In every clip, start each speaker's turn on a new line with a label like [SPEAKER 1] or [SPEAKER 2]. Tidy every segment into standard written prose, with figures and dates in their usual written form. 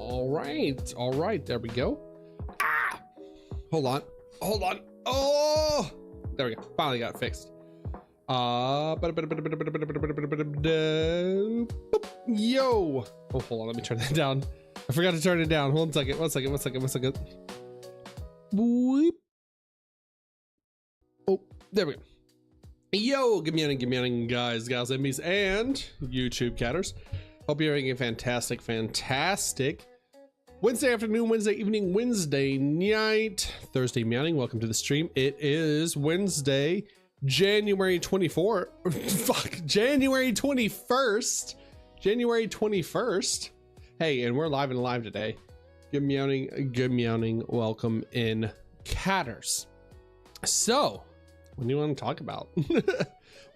[SPEAKER 1] All right, there we go. Ah, hold on. Oh, there we go. Finally got it fixed. Yo. Oh, hold on, let me turn that down. I forgot to turn it down. Hold on one second. Boop. Oh, there we go. Yo, good morning, guys, gals, enemies, and YouTube catters. Hope you're having a fantastic Wednesday afternoon, Wednesday evening, Wednesday night, Thursday morning. Welcome to the stream. It is Wednesday, January 24th. January 21st. Hey, and we're live and live today. Good meowing. Welcome in, catters. So, what do you want to talk about?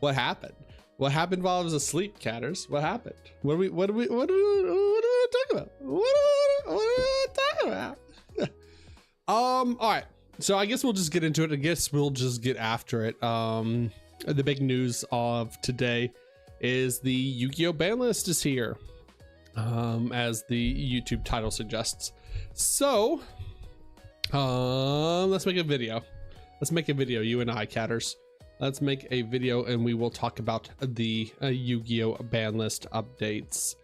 [SPEAKER 1] What happened? What happened while I was asleep, catters? What happened? What do we talk about? All right. So I guess we'll just get into it. I guess we'll just get after it. The big news of today is the Yu-Gi-Oh! Banlist is here, as the YouTube title suggests. So, let's make a video. You and I, catters. Let's make a video and we will talk about the Yu-Gi-Oh! Banlist updates.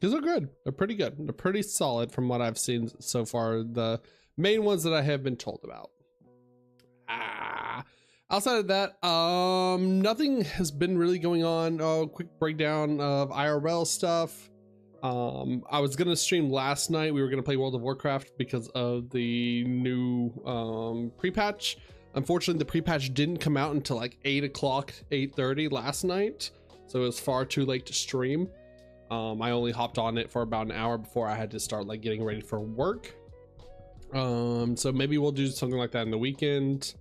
[SPEAKER 1] Because they're good. They're pretty good. They're pretty solid from what I've seen so far. The main ones that I have been told about. Outside of that, nothing has been really going on. Quick breakdown of IRL stuff. I was gonna stream last night. We were gonna play World of Warcraft because of the new pre-patch. Unfortunately, the pre-patch didn't come out until like 8 o'clock, 8:30 last night, so it was far too late to stream. I only hopped on it for about an hour before I had to start like getting ready for work. So maybe we'll do something like that in the weekend,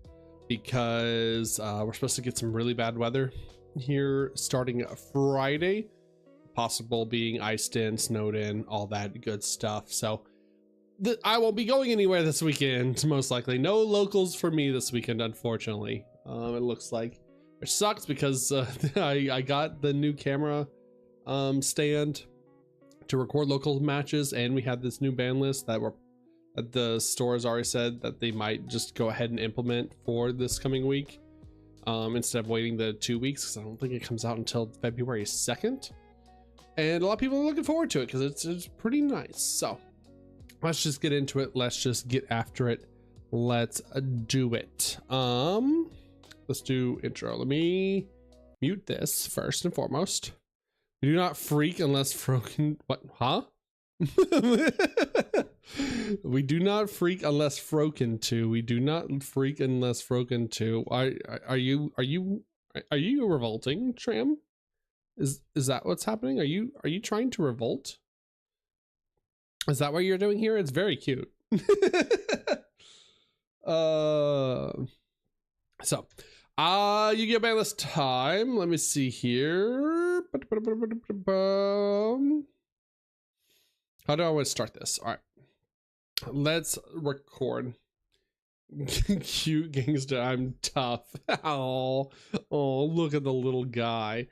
[SPEAKER 1] because we're supposed to get some really bad weather here starting Friday. Possible being iced in, snowed in, all that good stuff. So I won't be going anywhere this weekend, most likely. No locals for me this weekend, unfortunately. It looks like, which sucks because I got the new camera stand to record local matches, and we had this new ban list that the store has already said that they might just go ahead and implement for this coming week, instead of waiting the 2 weeks, because I don't think it comes out until February 2nd. And a lot of people are looking forward to it because it's pretty nice. So let's just get into it. Let's just get after it. Let's do it. Let's do intro. Let me mute this first and foremost. We do not freak unless froken. What? Huh? We do not freak unless froken to. We do not freak unless froken to. Are you revolting, Tram? Is that what's happening? Are you trying to revolt? Is that what you're doing here? It's very cute. So Yu-Gi-Oh! Banlist time. Let me see here. How do I want to start this? All right, let's record. Cute gangster, I'm tough. Oh, look at the little guy.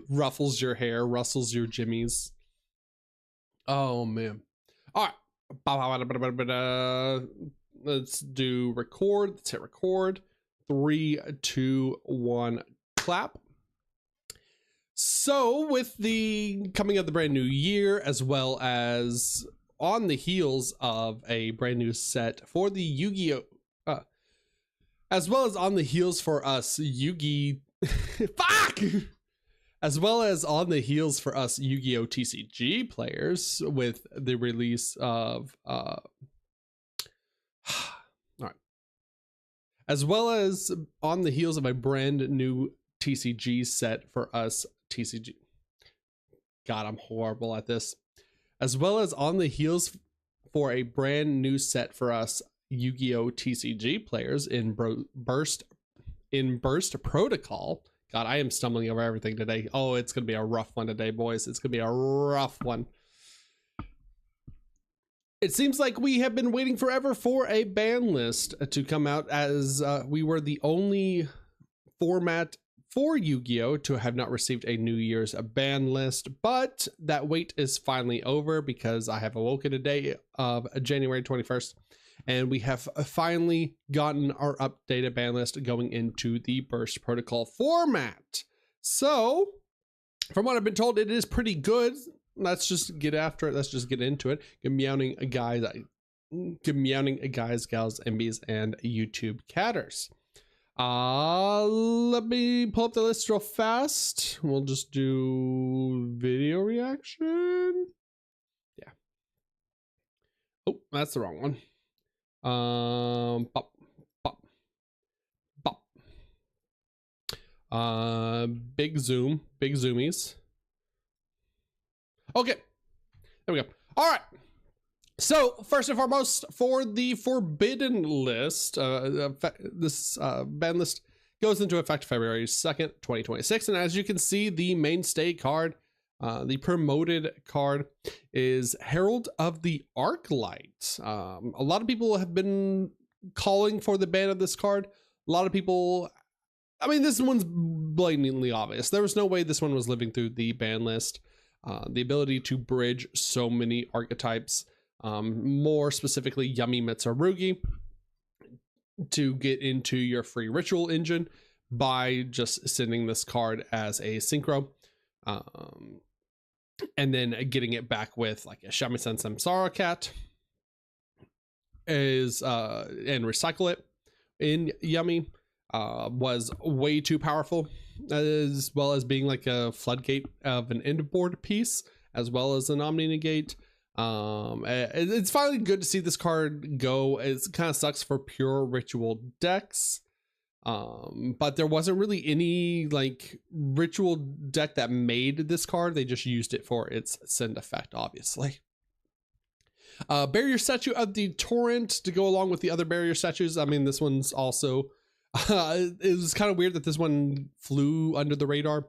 [SPEAKER 1] Ruffles your hair, rustles your jimmies. Oh man. All right, let's do record. Let's hit record. 3, 2, 1, clap. So with the coming of the brand new year, as well as on the heels of a brand new set for the Yu-Gi-Oh, as well as on the heels for us fuck! As well as on the heels for us Yu-Gi-Oh! TCG players with the release of all right. As well as on the heels of a brand new TCG set for us TCG. God, I'm horrible at this. As well as on the heels for a brand new set for us Yu-Gi-Oh! TCG players in Burst Protocol. God, I am stumbling over everything today. Oh, it's gonna be a rough one today, boys. It's gonna be a rough one. It seems like we have been waiting forever for a ban list to come out, as we were the only format for Yu-Gi-Oh to have not received a New Year's ban list, but that wait is finally over because I have awoken today of January 21st, and we have finally gotten our updated ban list going into the Burst Protocol format. So, from what I've been told, it is pretty good. Let's just get after it. Let's just get into it. Good meowing, guys, gals, MBs, and YouTube catters. Let me pull up the list real fast. We'll just do video reaction. Yeah. Oh, that's the wrong one. Bop, bop, bop. Big zoom, big zoomies. Okay, there we go. All right. So first and foremost, for the forbidden list, this ban list goes into effect February 2nd, 2026. And as you can see, the mainstay card, the promoted card, is Herald of the Arclight. A lot of people have been calling for the ban of this card. A lot of people, I mean, this one's blatantly obvious. There was no way this one was living through the ban list. The ability to bridge so many archetypes, more specifically Yummy Mitsurugi, to get into your free ritual engine by just sending this card as a synchro, and then getting it back with like a Shamisen Samsara Cat is and recycle it in Yummy was way too powerful, as well as being like a floodgate of an end board piece, as well as an Omni Negate. It's finally good to see this card go. It kind of sucks for pure ritual decks, but there wasn't really any like ritual deck that made this card. They just used it for its send effect, obviously. Barrier statue of the Torrent to go along with the other barrier statues. I mean, this one's also it was kind of weird that this one flew under the radar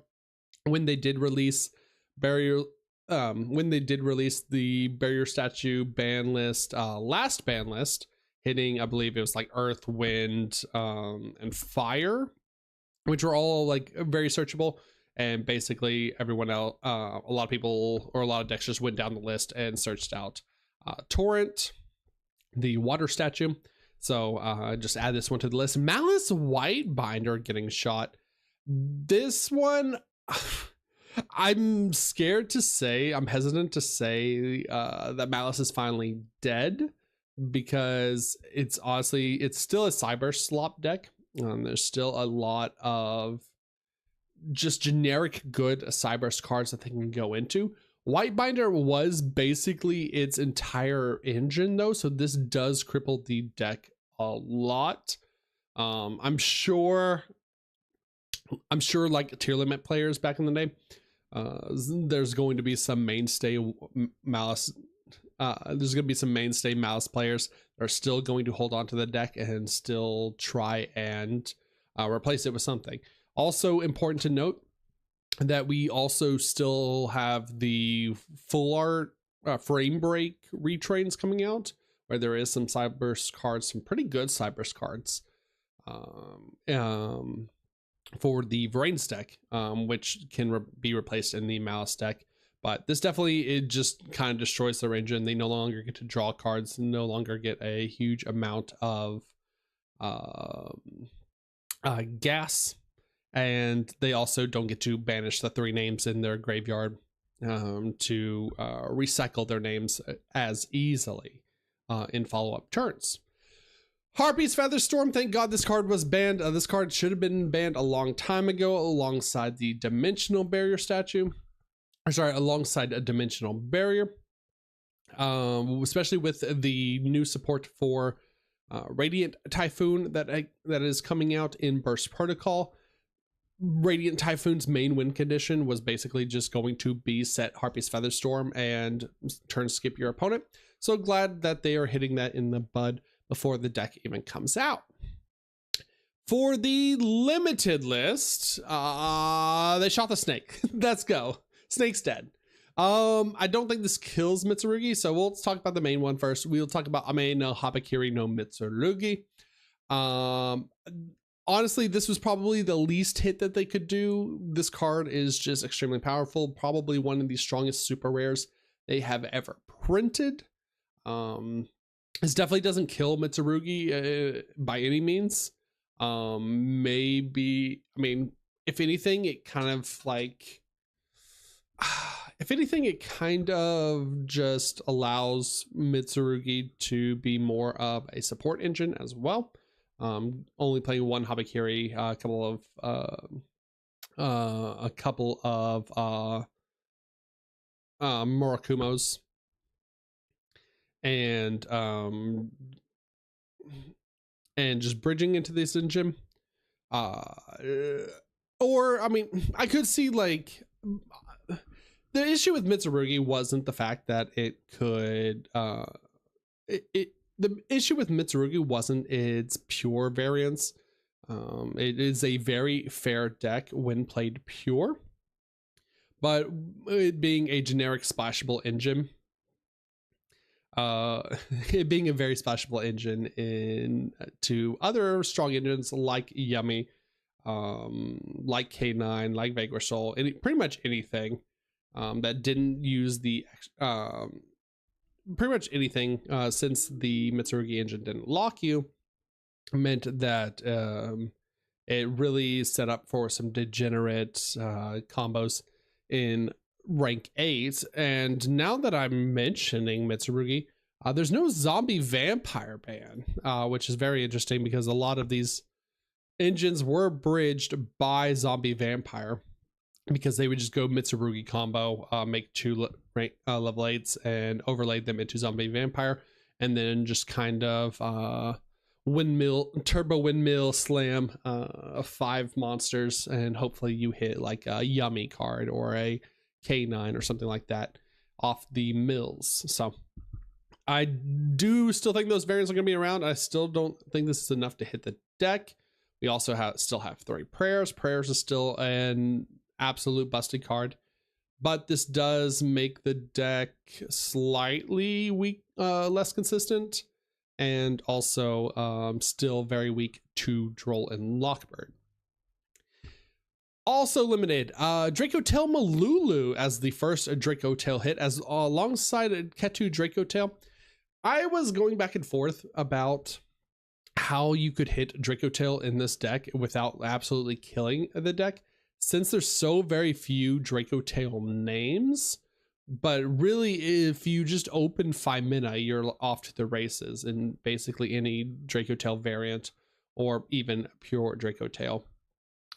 [SPEAKER 1] when they did release barrier. When they did release the barrier statue ban list, last ban list, hitting, I believe it was like Earth, Wind, and Fire, which were all like very searchable. And basically everyone else, a lot of people or a lot of decks just went down the list and searched out Torrent, the water statue. So just add this one to the list. Malice White Binder getting shot. This one, I'm scared to say, I'm hesitant to say that Malice is finally dead, because it's honestly, it's still a Cyber slop deck. There's still a lot of just generic good Cyber cards that they can go into. White Binder was basically its entire engine though, so this does cripple the deck a lot. I'm sure like tier limit players back in the day, there's going to be some mainstay Malice players that are still going to hold on to the deck and still try and replace it with something. Also important to note that we also still have the full art frame break retrains coming out, where there is some Cyberse cards, some pretty good Cyberse cards for the Vrains deck, which can be replaced in the Malice deck. But this definitely, it just kind of destroys their engine. They no longer get to draw cards, no longer get a huge amount of gas, and they also don't get to banish the 3 names in their graveyard to recycle their names as easily in follow-up turns. Harpy's Featherstorm, thank God this card was banned. This card should have been banned a long time ago alongside the Dimensional Barrier statue. Alongside a Dimensional Barrier. Especially with the new support for Radiant Typhoon that is coming out in Burst Protocol. Radiant Typhoon's main win condition was basically just going to be set Harpy's Featherstorm and turn skip your opponent. So glad that they are hitting that in the bud before the deck even comes out. For the limited list, they shot the snake. Let's go. Snake's dead. I don't think this kills Mitsurugi, so we'll talk about the main one first. We'll talk about Ame no Habakiri no Mitsurugi. honestly, this was probably the least hit that they could do. This card is just extremely powerful, probably one of the strongest super rares they have ever printed. This definitely doesn't kill Mitsurugi by any means. Maybe, I mean, if anything, it kind of like, if anything, it kind of just allows Mitsurugi to be more of a support engine as well. Only playing one Habakiri, a couple of Murakumos, and just bridging into this engine. Or I mean, I could see like the issue with Mitsurugi wasn't the fact that it could the issue with Mitsurugi wasn't its pure variance. It is a very fair deck when played pure, but it being a generic splashable engine, it being a very splashable engine to other strong engines like Yummy, like K9, like Vagor Soul, pretty much anything that didn't use the pretty much anything since the Mitsurugi engine didn't lock you, meant that it really set up for some degenerate combos in rank 8. And now that I'm mentioning Mitsurugi, there's no zombie vampire ban, which is very interesting because a lot of these engines were bridged by zombie vampire because they would just go Mitsurugi combo, make 2 level 8s and overlaid them into zombie vampire, and then just kind of turbo windmill slam 5 monsters, and hopefully you hit like a Yummy card or a K9 or something like that off the mills. So I do still think those variants are going to be around. I still don't think this is enough to hit the deck. We also still have 3 prayers. Prayers is still an absolute busted card, but this does make the deck slightly weak, less consistent, and also still very weak to Droll and Lockbird. Also limited, Draco Tail Malulu as the first Draco Tail hit, as alongside Ketu Draco Tail. I was going back and forth about how you could hit Draco Tail in this deck without absolutely killing the deck, since there's so very few Draco Tail names. But really, if you just open Femina, you're off to the races in basically any Draco Tail variant or even pure Draco Tail.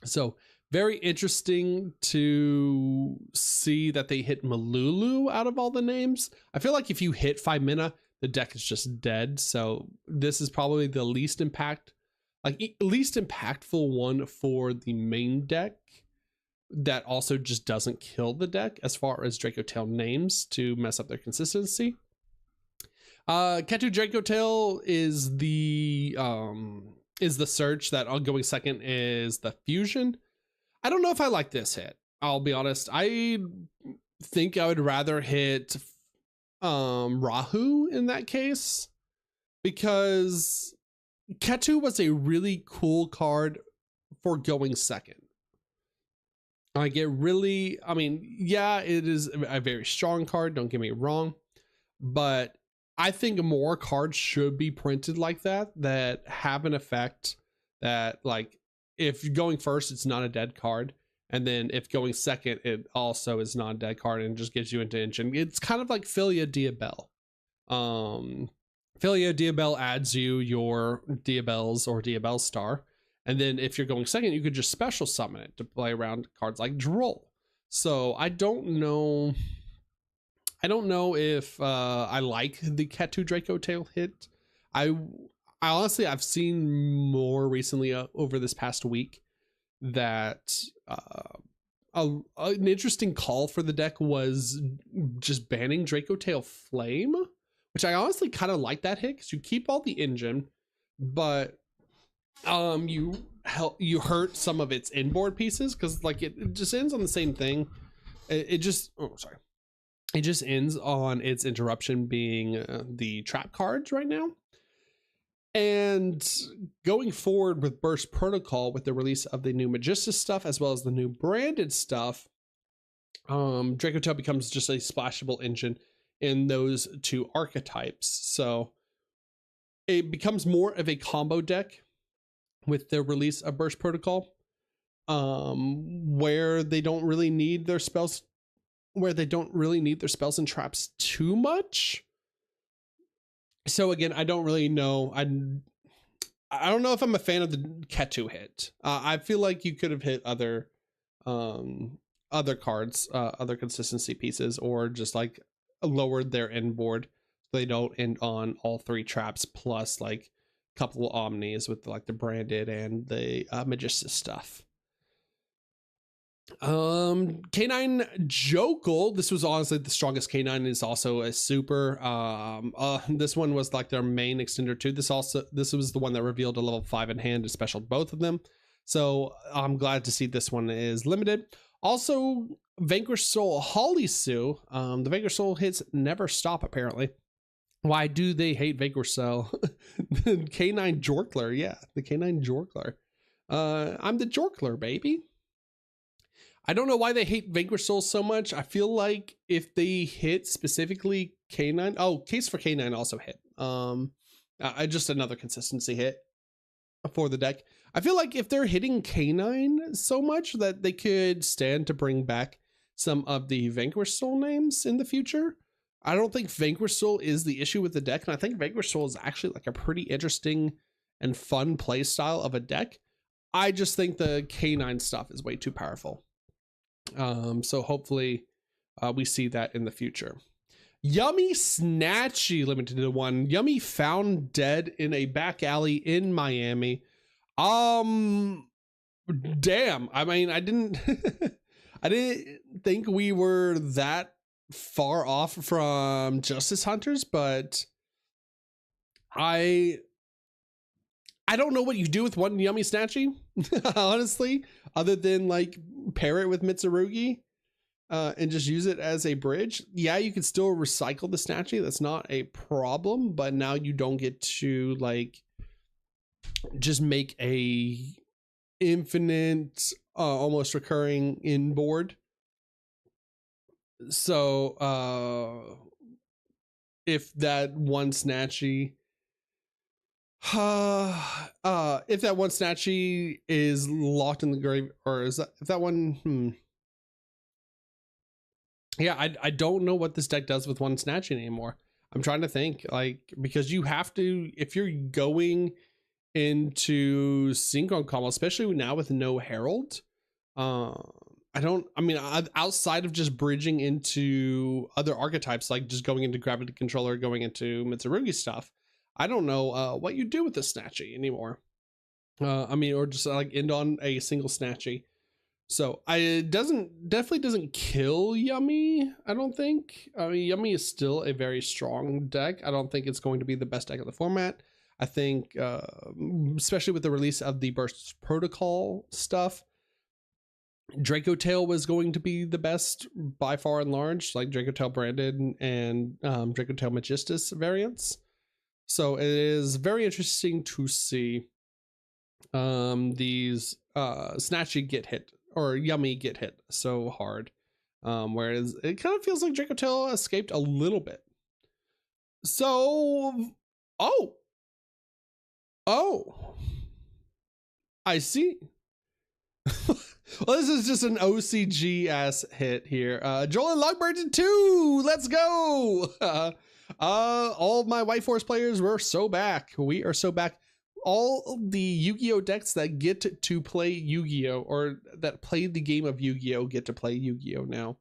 [SPEAKER 1] So very interesting to see that they hit Malulu out of all the names. I feel like if you hit Femina, the deck is just dead. So this is probably the least impactful one for the main deck that also just doesn't kill the deck as far as Draco Tail names to mess up their consistency. Ketu Draco Tail is the search. That going second is the fusion. I don't know if I like this hit. I'll be honest. I think I would rather hit Rahu in that case, because Ketu was a really cool card for going second. I mean, yeah, it is a very strong card, don't get me wrong, but I think more cards should be printed like that have an effect that, like, if going first, it's not a dead card, and then if going second, it also is not a dead card and just gives you into engine. It's kind of like Filia Diabel. Filia Diabel adds you your Diabels or Diabel Star, and then if you're going second, you could just special summon it to play around cards like Droll. So I don't know if I like the Ketu Draco Tail hit. I honestly, I've seen more recently over this past week that an interesting call for the deck was just banning Draco Tail Flame, which I honestly kind of like that hit, because you keep all the engine, but you hurt some of its inboard pieces, because like it just ends on the same thing. It just ends on its interruption being the trap cards right now. And going forward with Burst Protocol, with the release of the new Magistus stuff as well as the new branded stuff, Draco Tail becomes just a splashable engine in those two archetypes. So it becomes more of a combo deck with the release of Burst Protocol, where they don't really need their spells, and traps too much. So again, I don't really know. I don't know if I'm a fan of the Ketu hit. I feel like you could have hit other cards, other consistency pieces, or just like lowered their end board so they don't end on all three traps plus like a couple of omnis with like the branded and the Magistus stuff. K9 Jokel, this was honestly the strongest K9, is also a super. This one was like their main extender too. This was the one that revealed a level 5 in hand to special both of them, so I'm glad to see this one is limited. Also, Vanquish Soul Holly Sue. The Vanquish Soul hits never stop apparently. Why do they hate Vanquish Soul? K9 Jorkler, yeah, the K9 Jorkler. I'm the Jorkler, baby. I don't know why they hate Vanquish Souls so much. I feel like if they hit specifically K9, oh, Case for K9 also hit. Just another consistency hit for the deck. I feel like if they're hitting K9 so much that they could stand to bring back some of the Vanquish Soul names in the future. I don't think Vanquish Soul is the issue with the deck, and I think Vanquish Soul is actually like a pretty interesting and fun play style of a deck. I just think the K9 stuff is way too powerful. So hopefully we see that in the future. Yummy Snatchy limited to 1. Yummy found dead in a back alley in Miami. Damn. I mean, I didn't I didn't think we were that far off from Justice Hunters, but I don't know what you do with one Yummy Snatchy, honestly, other than like pair it with Mitsurugi and just use it as a bridge. Yeah, you can still recycle the Snatchy. That's not a problem, but now you don't get to like just make a infinite, almost recurring in board. So if that one Snatchy if that one Snatchy is locked in the grave, or is that if that one yeah, I don't know what this deck does with one Snatchy anymore. I'm trying to think, like, because you have to, if you're going into Synchron combo, especially now with no Herald, outside of just bridging into other archetypes, like just going into Gravity Controller, going into Mitsurugi stuff, I don't know what you do with the Snatchy anymore. Or just like end on a single Snatchy. So definitely doesn't kill Yummy, I don't think. I mean, Yummy is still a very strong deck. I don't think it's going to be the best deck of the format. I think, especially with the release of the Burst Protocol stuff, Draco Tail was going to be the best by far and large, like Draco Tail branded and Draco Tail Magistus variants. So it is very interesting to see these Snatchy get hit, or Yummy get hit so hard, whereas it kind of feels like Draco Tail escaped a little bit. So I see. Well, this is just an OCG ass hit here. Joel and Logbird 2, let's go. All of my White Force players were so back. We are so back. All the Yu-Gi-Oh decks that get to play Yu-Gi-Oh, or that play the game of Yu-Gi-Oh, get to play Yu-Gi-Oh now.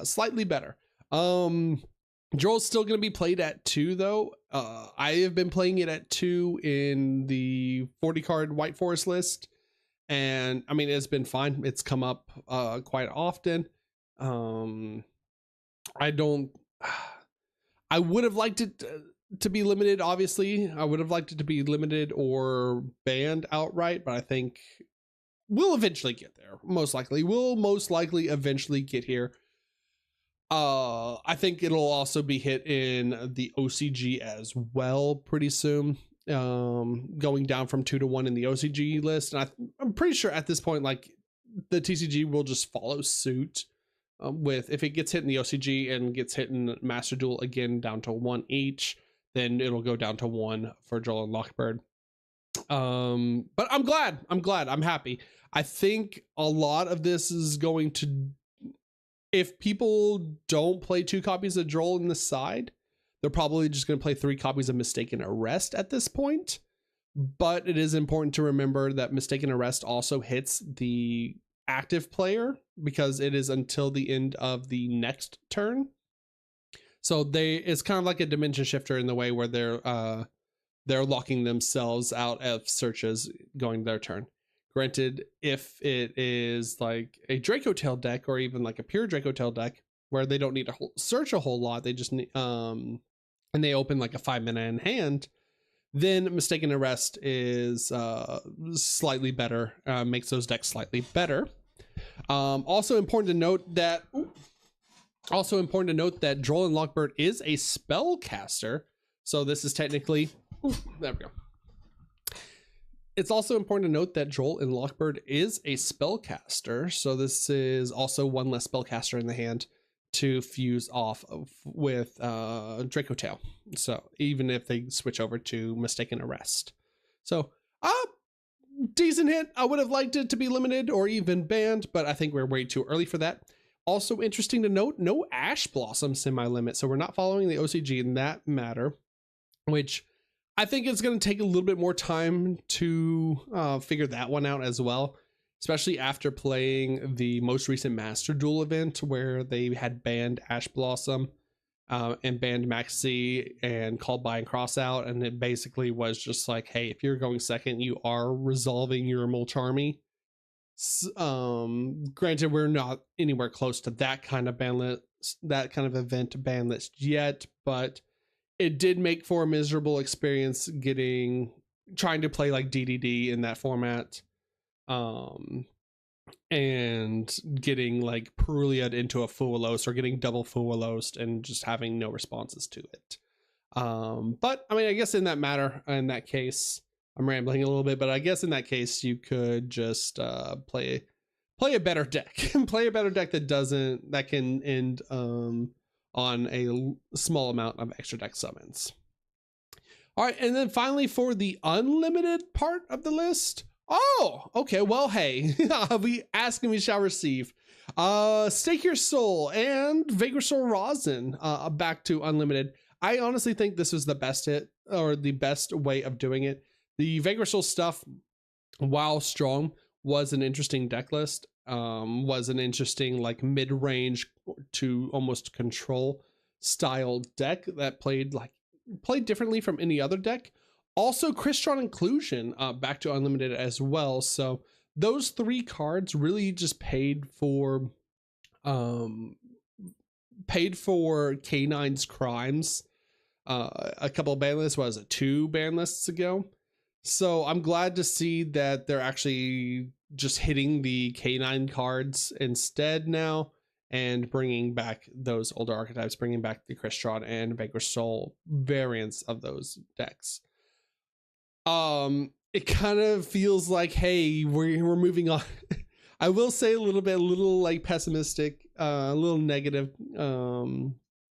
[SPEAKER 1] Slightly better. Joel's still going to be played at 2 though. I have been playing it at 2 in the 40 card White Forest list, and I mean, it's been fine. It's come up quite often. I would have liked it to be limited, obviously. I would have liked it to be limited or banned outright, but I think we'll eventually get there. Most likely. We'll most likely eventually get here. I think it'll also be hit in the OCG as well pretty soon. going down from 2 to 1 in the OCG list. And I'm pretty sure at this point, like, the TCG will just follow suit with, if it gets hit in the OCG and gets hit in Master Duel again down to 1 each, then it'll go down to 1 for Joel and Lockbird. But I'm happy. I think a lot of this is going to, if people don't play 2 copies of Joel in the side, they're probably just going to play 3 copies of Mistaken Arrest at this point. But it is important to remember that Mistaken Arrest also hits the active player because it is until the end of the next turn. So it's kind of like a dimension shifter in the way where they're locking themselves out of searches going their turn. Granted, if it is like a Draco Tail deck or even like a pure Draco Tail deck where they don't need to search a whole lot, they just need and they open like a 5-mana in hand, then Mistaken Arrest is slightly better, makes those decks slightly better. Also important to note that Joel and Lockbird is a spellcaster, so this is technically, there we go. It's also important to note that Joel and Lockbird is a spellcaster, so this is also 1 less spellcaster in the hand to fuse off with Draco Tail. So even if they switch over to Mistaken Arrest. So decent hit. I would have liked it to be limited or even banned, but I think we're way too early for that. Also interesting to note, no Ash Blossom semi-limit, so we're not following the OCG in that matter, which I think it's going to take a little bit more time to figure that one out as well, especially after playing the most recent Master Duel event where they had banned Ash Blossom and banned Maxi and called by and cross out. And it basically was just like, hey, if you're going second, you are resolving your Mulcharmy. Granted, we're not anywhere close to that kind of ban list, that kind of event ban list yet, but it did make for a miserable experience trying to play like DDD in that format. And getting like Perulia'd into a Fualos or getting double Fualos and just having no responses to it. But I mean, I guess in that case, I'm rambling a little bit, but I guess in that case, you could just play a better deck, play a better deck that can end on a small amount of extra deck summons. All right, and then finally for the unlimited part of the list. Oh, okay. Well, hey, we ask and we shall receive. Stake Your Soul and Vagrosol Rosin back to unlimited. I honestly think this was the best hit or the best way of doing it. The Vagrosol stuff, while strong, was an interesting deck list. Was an interesting like mid-range to almost control style deck that played differently from any other deck. Also, Crystron Inclusion back to unlimited as well. So those 3 cards really just paid for K9's crimes. A couple of ban lists, what was it, 2 ban lists ago? So I'm glad to see that they're actually just hitting the K9 cards instead now and bringing back those older archetypes, bringing back the Crystron and Vagrosol variants of those decks. It kind of feels like, hey, we're moving on. I will say a little like pessimistic, a little negative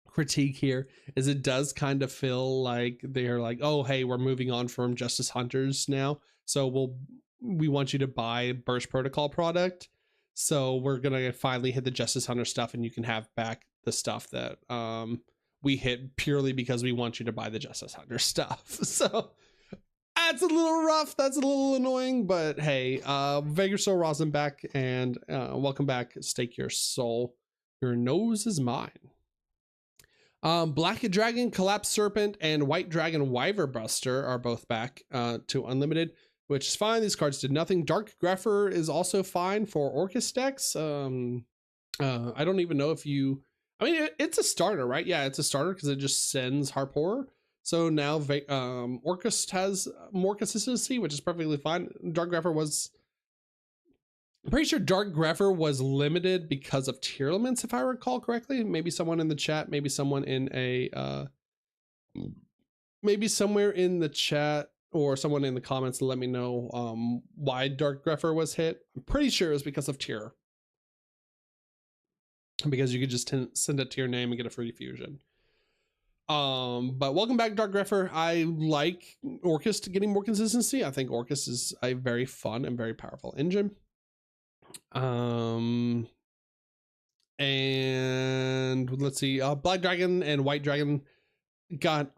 [SPEAKER 1] critique here is it does kind of feel like they're like, oh, hey, we're moving on from Justice Hunters now, so we want you to buy Burst Protocol product, so we're gonna finally hit the Justice Hunter stuff and you can have back the stuff that we hit purely because we want you to buy the Justice Hunter stuff. So that's a little rough, that's a little annoying, but hey, Vagrosol Rosin back, and welcome back, Stake Your Soul. Your nose is mine. Black Dragon, Collapsed Serpent, and White Dragon Wyverbuster are both back to unlimited, which is fine. These cards did nothing. Dark Grepher is also fine for Orcus decks. I don't even know if I mean, it's a starter, right? Yeah, it's a starter because it just sends Harp Horror. So now Orcus has more consistency, which is perfectly fine. Dark Grepher was... I'm pretty sure Dark Grepher was limited because of tier elements, if I recall correctly. Maybe someone in the chat, maybe someone in maybe somewhere in the chat or someone in the comments let me know why Dark Grepher was hit. I'm pretty sure it was because of tier, because you could just send it to your name and get a free fusion. But welcome back, Dark Grepher. I like Orcus getting more consistency. I think Orcus is a very fun and very powerful engine. And let's see, Black Dragon and White Dragon got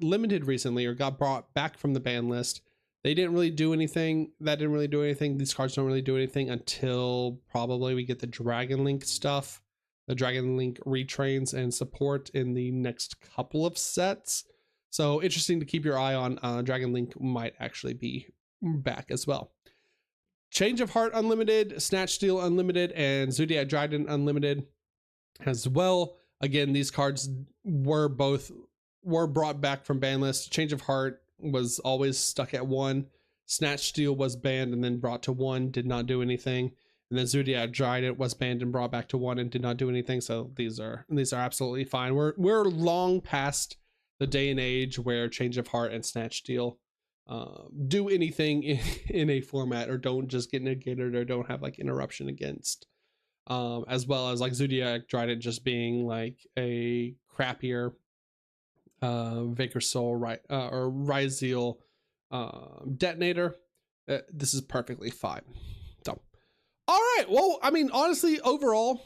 [SPEAKER 1] limited recently, or got brought back from the ban list. They didn't really do anything. That didn't really do anything. These cards don't really do anything until probably we get the Dragon Link stuff, the Dragon Link retrains and support in the next couple of sets. So interesting to keep your eye on. Dragon Link might actually be back as well. Change of Heart Unlimited, Snatch Steal Unlimited, and Zodiac Dryden Unlimited as well. Again, these cards were brought back from ban list. Change of Heart was always stuck at 1. Snatch Steal was banned and then brought to 1, did not do anything. And then Zodiac Dryden was banned and brought back to 1 and did not do anything. So these are absolutely fine. We're long past the day and age where Change of Heart and Snatch Steal do anything in a format, or don't just get negated, or don't have like interruption against, as well as like Zodiac Dryden just being like a crappier Vaker Soul, right, or Ryzeal detonator. This is perfectly fine. So all right, well, I mean, honestly, overall,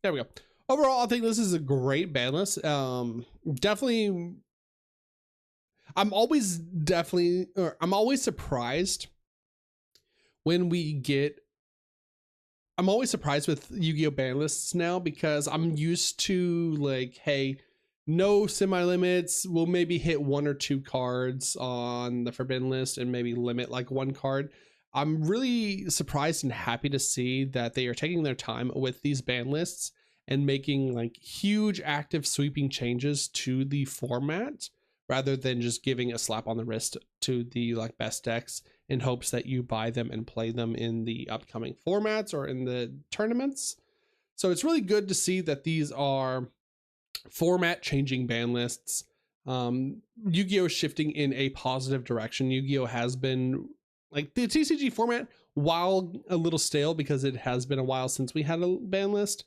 [SPEAKER 1] there we go. Overall, I think this is a great ban list. Definitely, I'm always surprised when we get, I'm always surprised with Yu-Gi-Oh ban lists now, because I'm used to like, hey, no semi-limits, we'll maybe hit 1 or 2 cards on the forbidden list and maybe limit like 1 card. I'm really surprised and happy to see that they are taking their time with these ban lists and making like huge active sweeping changes to the format, rather than just giving a slap on the wrist to the like best decks in hopes that you buy them and play them in the upcoming formats or in the tournaments. So it's really good to see that these are format changing ban lists. Yu-Gi-Oh! Shifting in a positive direction. Yu-Gi-Oh! Has been, like, the TCG format, while a little stale because it has been a while since we had a ban list,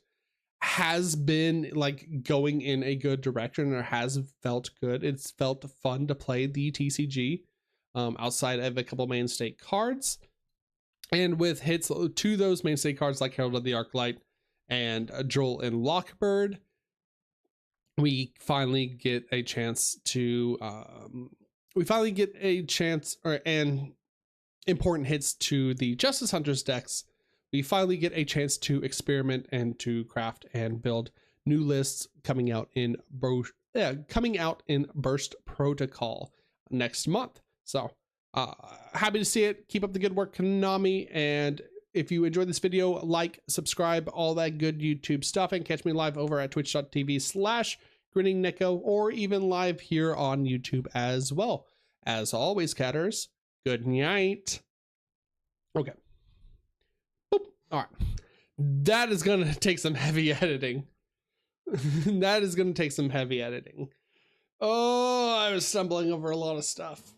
[SPEAKER 1] has been like going in a good direction, or has felt good. It's felt fun to play the TCG outside of a couple mainstay cards, and with hits to those mainstay cards like Herald of the Arclight and Joel and Lockbird, we finally get a chance to and important hits to the Justice Hunters decks. We finally get a chance to experiment and to craft and build new lists coming out in Burst Protocol next month. So happy to see it. Keep up the good work, Konami. And if you enjoyed this video, like, subscribe, all that good YouTube stuff, and catch me live over at twitch.tv/Grinning Neko, or even live here on YouTube as well. As always, catters, good night. Okay. All right, that is gonna take some heavy editing. That is gonna take some heavy editing. Oh, I was stumbling over a lot of stuff.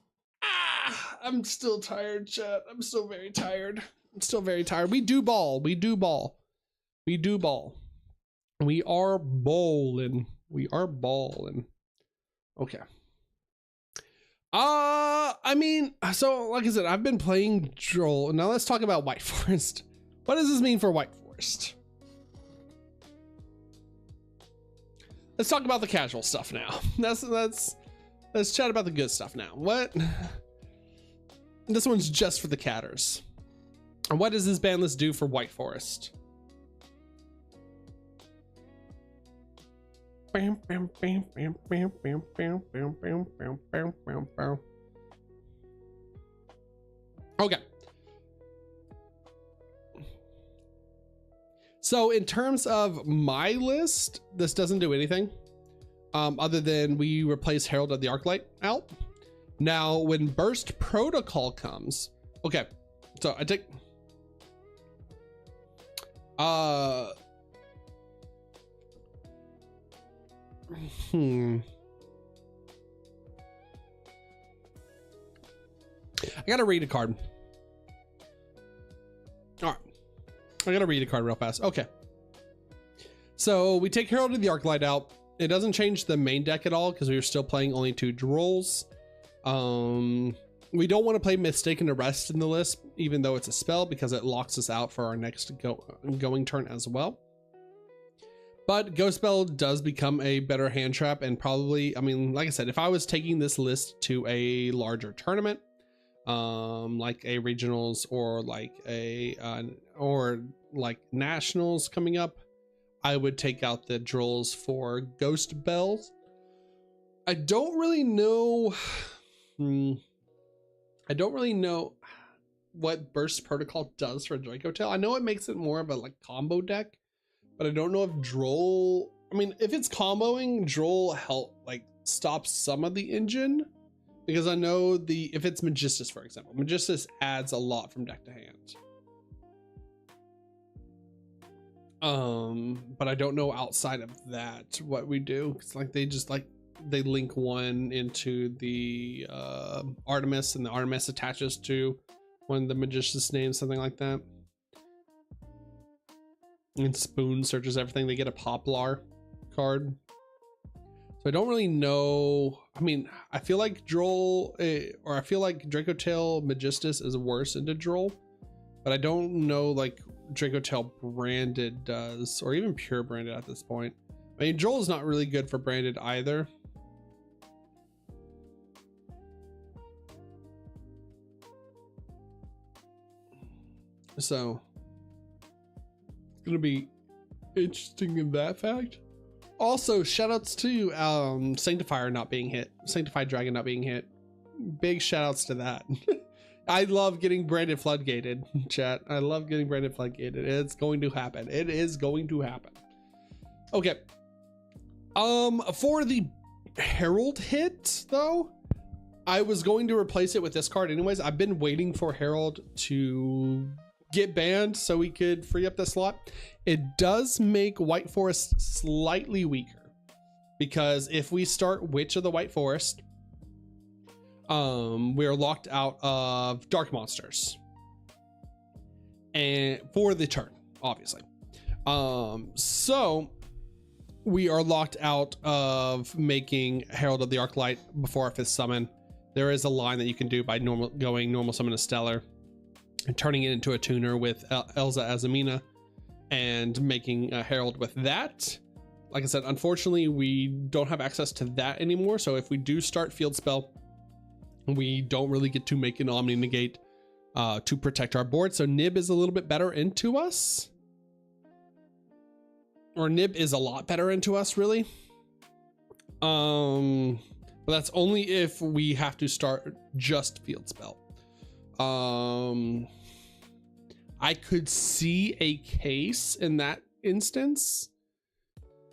[SPEAKER 1] I'm still tired, chat. I'm still very tired. I'm still very tired. We do ball. We do ball. We do ball. We are bowling. We are balling. Okay. I mean, so like I said, I've been playing Joel. Now let's talk about White Forest. What does this mean for White Forest? Let's talk about the casual stuff now. Let's chat about the good stuff now. What? This one's just for the catters. And what does this ban list do for White Forest? Okay. So in terms of my list, this doesn't do anything other than we replace Herald of the Arclight out. Now, when Burst Protocol comes, okay, so I take gotta read a card. All right, I gotta read a card real fast. Okay, so we take Herald of the Arclight out. It doesn't change the main deck at all because we are still playing only 2 Duels. We don't want to play Mistaken Arrest in the list, even though it's a spell, because it locks us out for our next going turn as well. But Ghost Spell does become a better hand trap, and probably, I mean, like I said, if I was taking this list to a larger tournament, like a regionals or like a nationals coming up, I would take out the Drolls for Ghost Bells. I don't really know. I don't really know what Burst Protocol does for Draco Tail. I know it makes it more of a like combo deck, but I don't know if Droll, I mean, if it's comboing, Droll stops some of the engine, because I know if it's Magistus, for example, Magistus adds a lot from deck to hand. But I don't know outside of that what we do. It's like they link one into the Artemis, and the Artemis attaches to one of the Magician's names, something like that. And Spoon searches everything. They get a Poplar card. So I don't really know. I mean, I feel like Droll, or I feel like Draco Tail Magistus is worse into Droll, but I don't know like Draco Tail branded does, or even pure branded at this point. I mean, Droll is not really good for branded either. So it's gonna be interesting in that fact. Also, shoutouts to Sanctifier not being hit, Sanctified Dragon not being hit. Big shoutouts to that. I love getting branded floodgated, chat. I love getting branded floodgated. It's going to happen. It is going to happen. Okay. For the Herald hit though, I was going to replace it with this card anyways. I've been waiting for Herald to get banned so we could free up the slot. It does make White Forest slightly weaker, because if we start Witch of the White Forest, we're locked out of Dark Monsters and for the turn, obviously. So we are locked out of making Herald of the Arclight before our 5th summon. There is a line that you can do by going normal summon a Stellar and turning it into a tuner with Elza Azamina and making a Herald with that. Like I said, unfortunately, we don't have access to that anymore. So if we do start Field Spell, we don't really get to make an Omni Negate to protect our board. So Nib is a little bit better into us. Or Nib is a lot better into us, really. But that's only if we have to start just Field Spell. I could see a case in that instance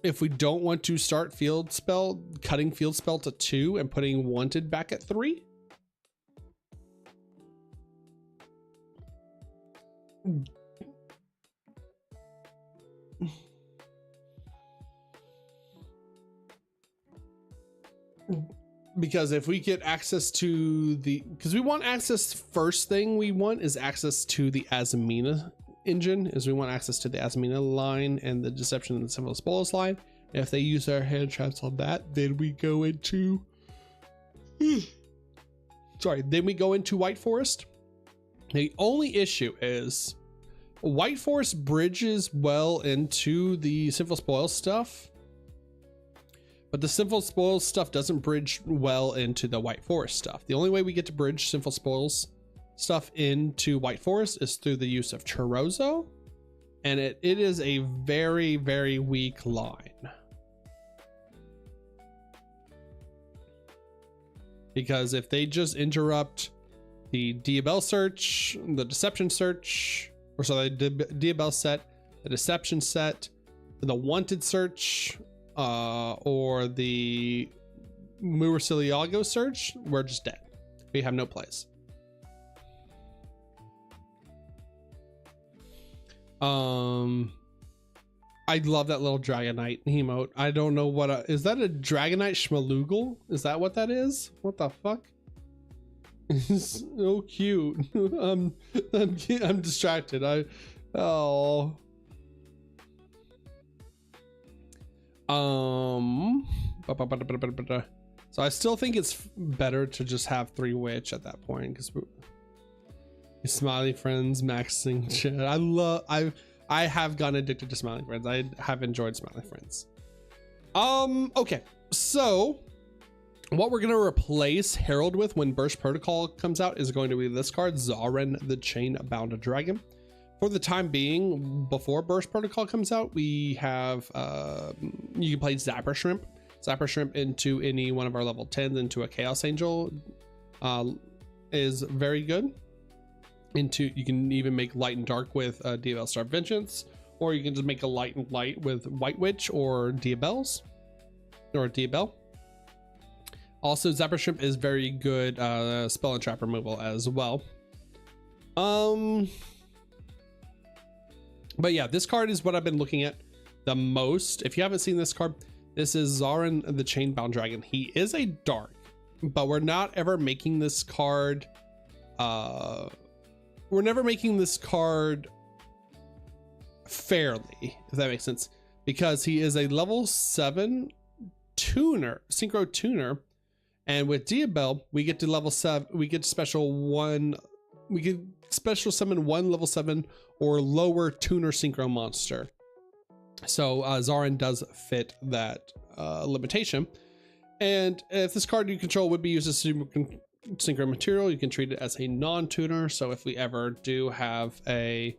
[SPEAKER 1] if we don't want to start Field Spell, cutting Field Spell to 2 and putting Wanted back at 3. Because if we get access to because we want access, first thing we want is access to the Azamina engine, we want access to the Azamina line and the Deception and the Syphilis Bolus line. And if they use our hand traps on that, then we go into then we go into White Forest. The only issue is White Forest bridges well into the Syphilis Spoils stuff, but the Sinful Spoils stuff doesn't bridge well into the White Forest stuff. The only way we get to bridge Sinful Spoils stuff into White Forest is through the use of Chorozo, and it is a very, very weak line. Because if they just interrupt the Diabel search, the Deception search, or so the Diabel set, the Deception set, the Wanted search, or the Murcielago search, we're just dead. We have no plays. I love that little Dragonite emote. I don't know what is that, a Dragonite Schmaloogle? Is that what that is? What the fuck? So cute. I'm distracted. Oh. So I still think it's better to just have 3 witch at that point, because smiley friends maxing chat. I have gotten addicted to smiling friends. I have enjoyed smiling friends. Okay, so what we're gonna replace Herald with when Burst Protocol comes out is going to be this card, Zarin the Chain Bound Dragon. For the time being, before Burst Protocol comes out, we have you can play Zapper Shrimp into any one of our level 10s into a Chaos Angel. Is very good. You can even make Light and Dark with Diabel Star Vengeance, or you can just make a Light and Light with White Witch or Diabel. Also, Zapper Shrimp is very good spell and trap removal as well. But yeah, this card is what I've been looking at the most. If you haven't seen this card, this is Zarin the Chainbound Dragon. He is a dark, but we're not ever making this card. We're never making this card fairly, if that makes sense, because he is a level 7 tuner, synchro tuner, and with Diabel we get to level 7. We get special summon 1 level 7 or lower tuner synchro monster. So Zarin does fit that limitation. And if this card you control would be used as synchro material, you can treat it as a non-tuner. So if we ever do have a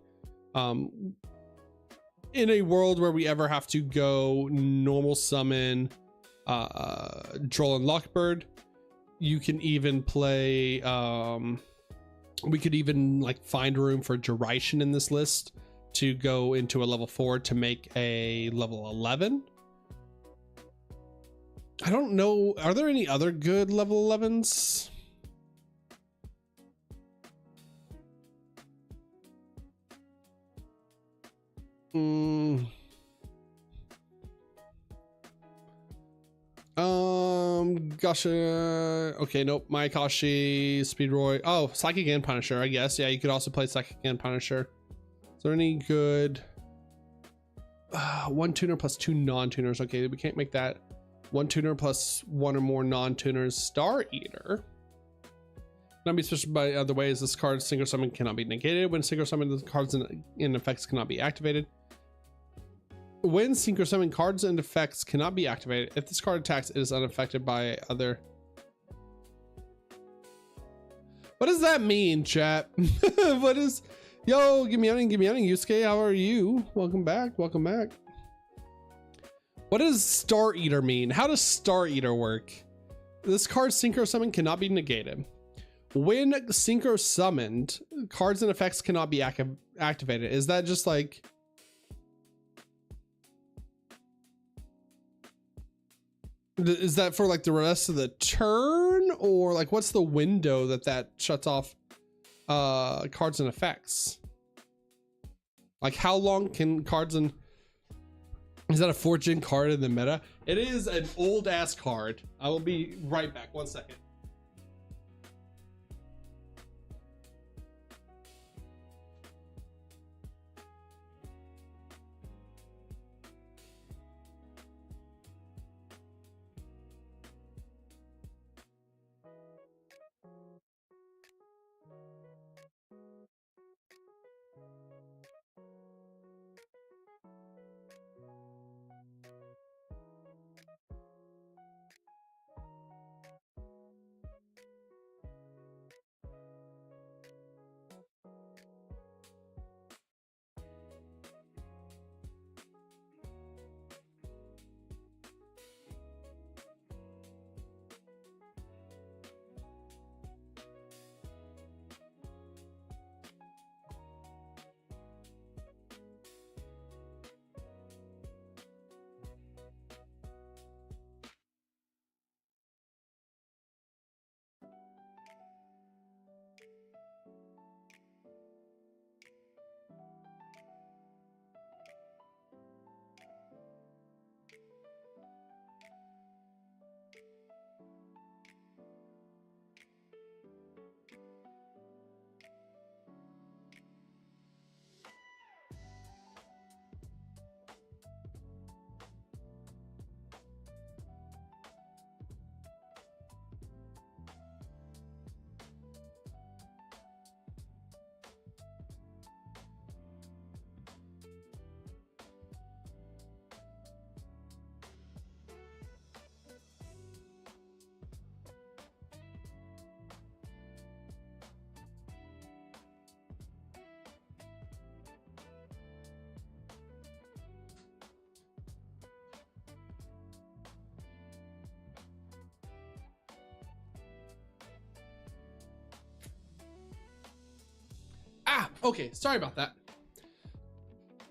[SPEAKER 1] in a world where we ever have to go normal summon Droll and Lockbird, you can even play we could even like find room for Duration in this list to go into a level 4 to make a level 11. I don't know, are there any other good level 11s? Gosh, okay, nope. Mayakashi, Speedroy. Oh, Psychic and Punisher, I guess. Yeah, you could also play Psychic and Punisher. Is there any good 1 tuner plus 2 non-tuners? Okay, we can't make that. 1 tuner plus 1 or more non-tuners. Star Eater cannot be switched by other ways. This card's synchro summon cannot be negated. When synchro summon, the cards in effects cannot be activated. When synchro summon, cards and effects cannot be activated. If this card attacks, it is unaffected by other. What does that mean, chat? What is? Yo, give me anything, Yusuke, how are you? Welcome back. What does Star Eater mean? How does Star Eater work? This card's synchro summon cannot be negated. When synchro summoned, cards and effects cannot be activated. Is that just like? Is that for like the rest of the turn, or like what's the window that shuts off cards and effects? Like how long can cards and is that a 4-gen card in the meta? It is an old ass card. I will be right back. 1 second. Okay, sorry about that.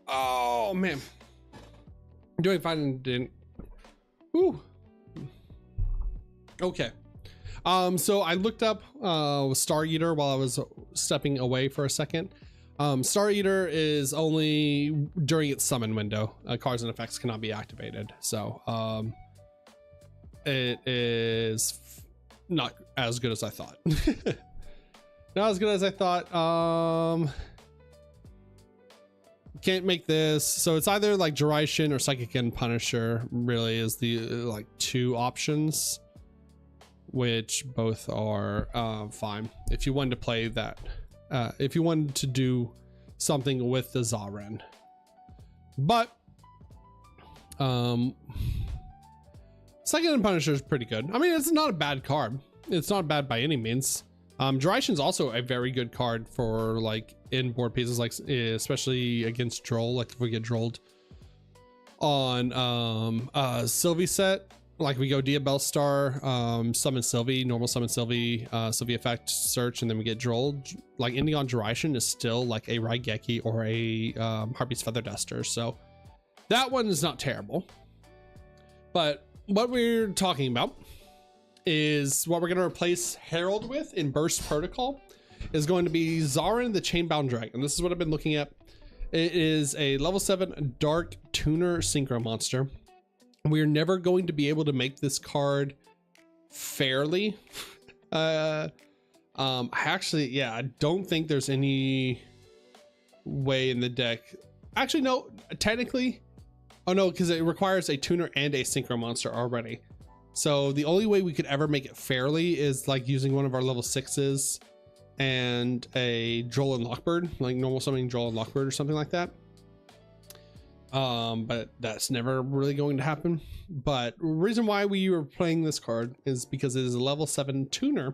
[SPEAKER 1] Oh man, I'm doing fine and didn't. Ooh. Okay. So I looked up Star Eater while I was stepping away for a second. Star Eater is only during its summon window. Cards and effects cannot be activated. So it is not as good as I thought. Not as good as I thought. Can't make this. So it's either like Duration or Psychic and Punisher really is the like two options, which both are fine if you wanted to play that. If you wanted to do something with the Zaren, but Second and Punisher is pretty good. I mean, it's not a bad card. It's not bad by any means. Duration is also a very good card for like in board pieces, like especially against Droll. Like if we get Drolled on Sylvie set, like we go Diabell Star, summon Sylvie, normal summon Sylvie, Sylvie effect search, and then we get Drolled. Like ending on Duration is still like a Raigeki or a Harpy's Feather Duster, so that one is not terrible. But what we're talking about is what we're going to replace Herald with in Burst Protocol is going to be Zaren the Chainbound Dragon. This is what I've been looking at. It is a level 7 Dark Tuner Synchro monster. We're never going to be able to make this card fairly. Actually, yeah, I don't think there's any way in the deck. Actually, no, technically. Oh no, because it requires a tuner and a synchro monster already. So the only way we could ever make it fairly is like using one of our level 6s and a Droll and Lockbird, like normal summoning Droll and Lockbird or something like that. But that's never really going to happen. But the reason why we were playing this card is because it is a level 7 tuner,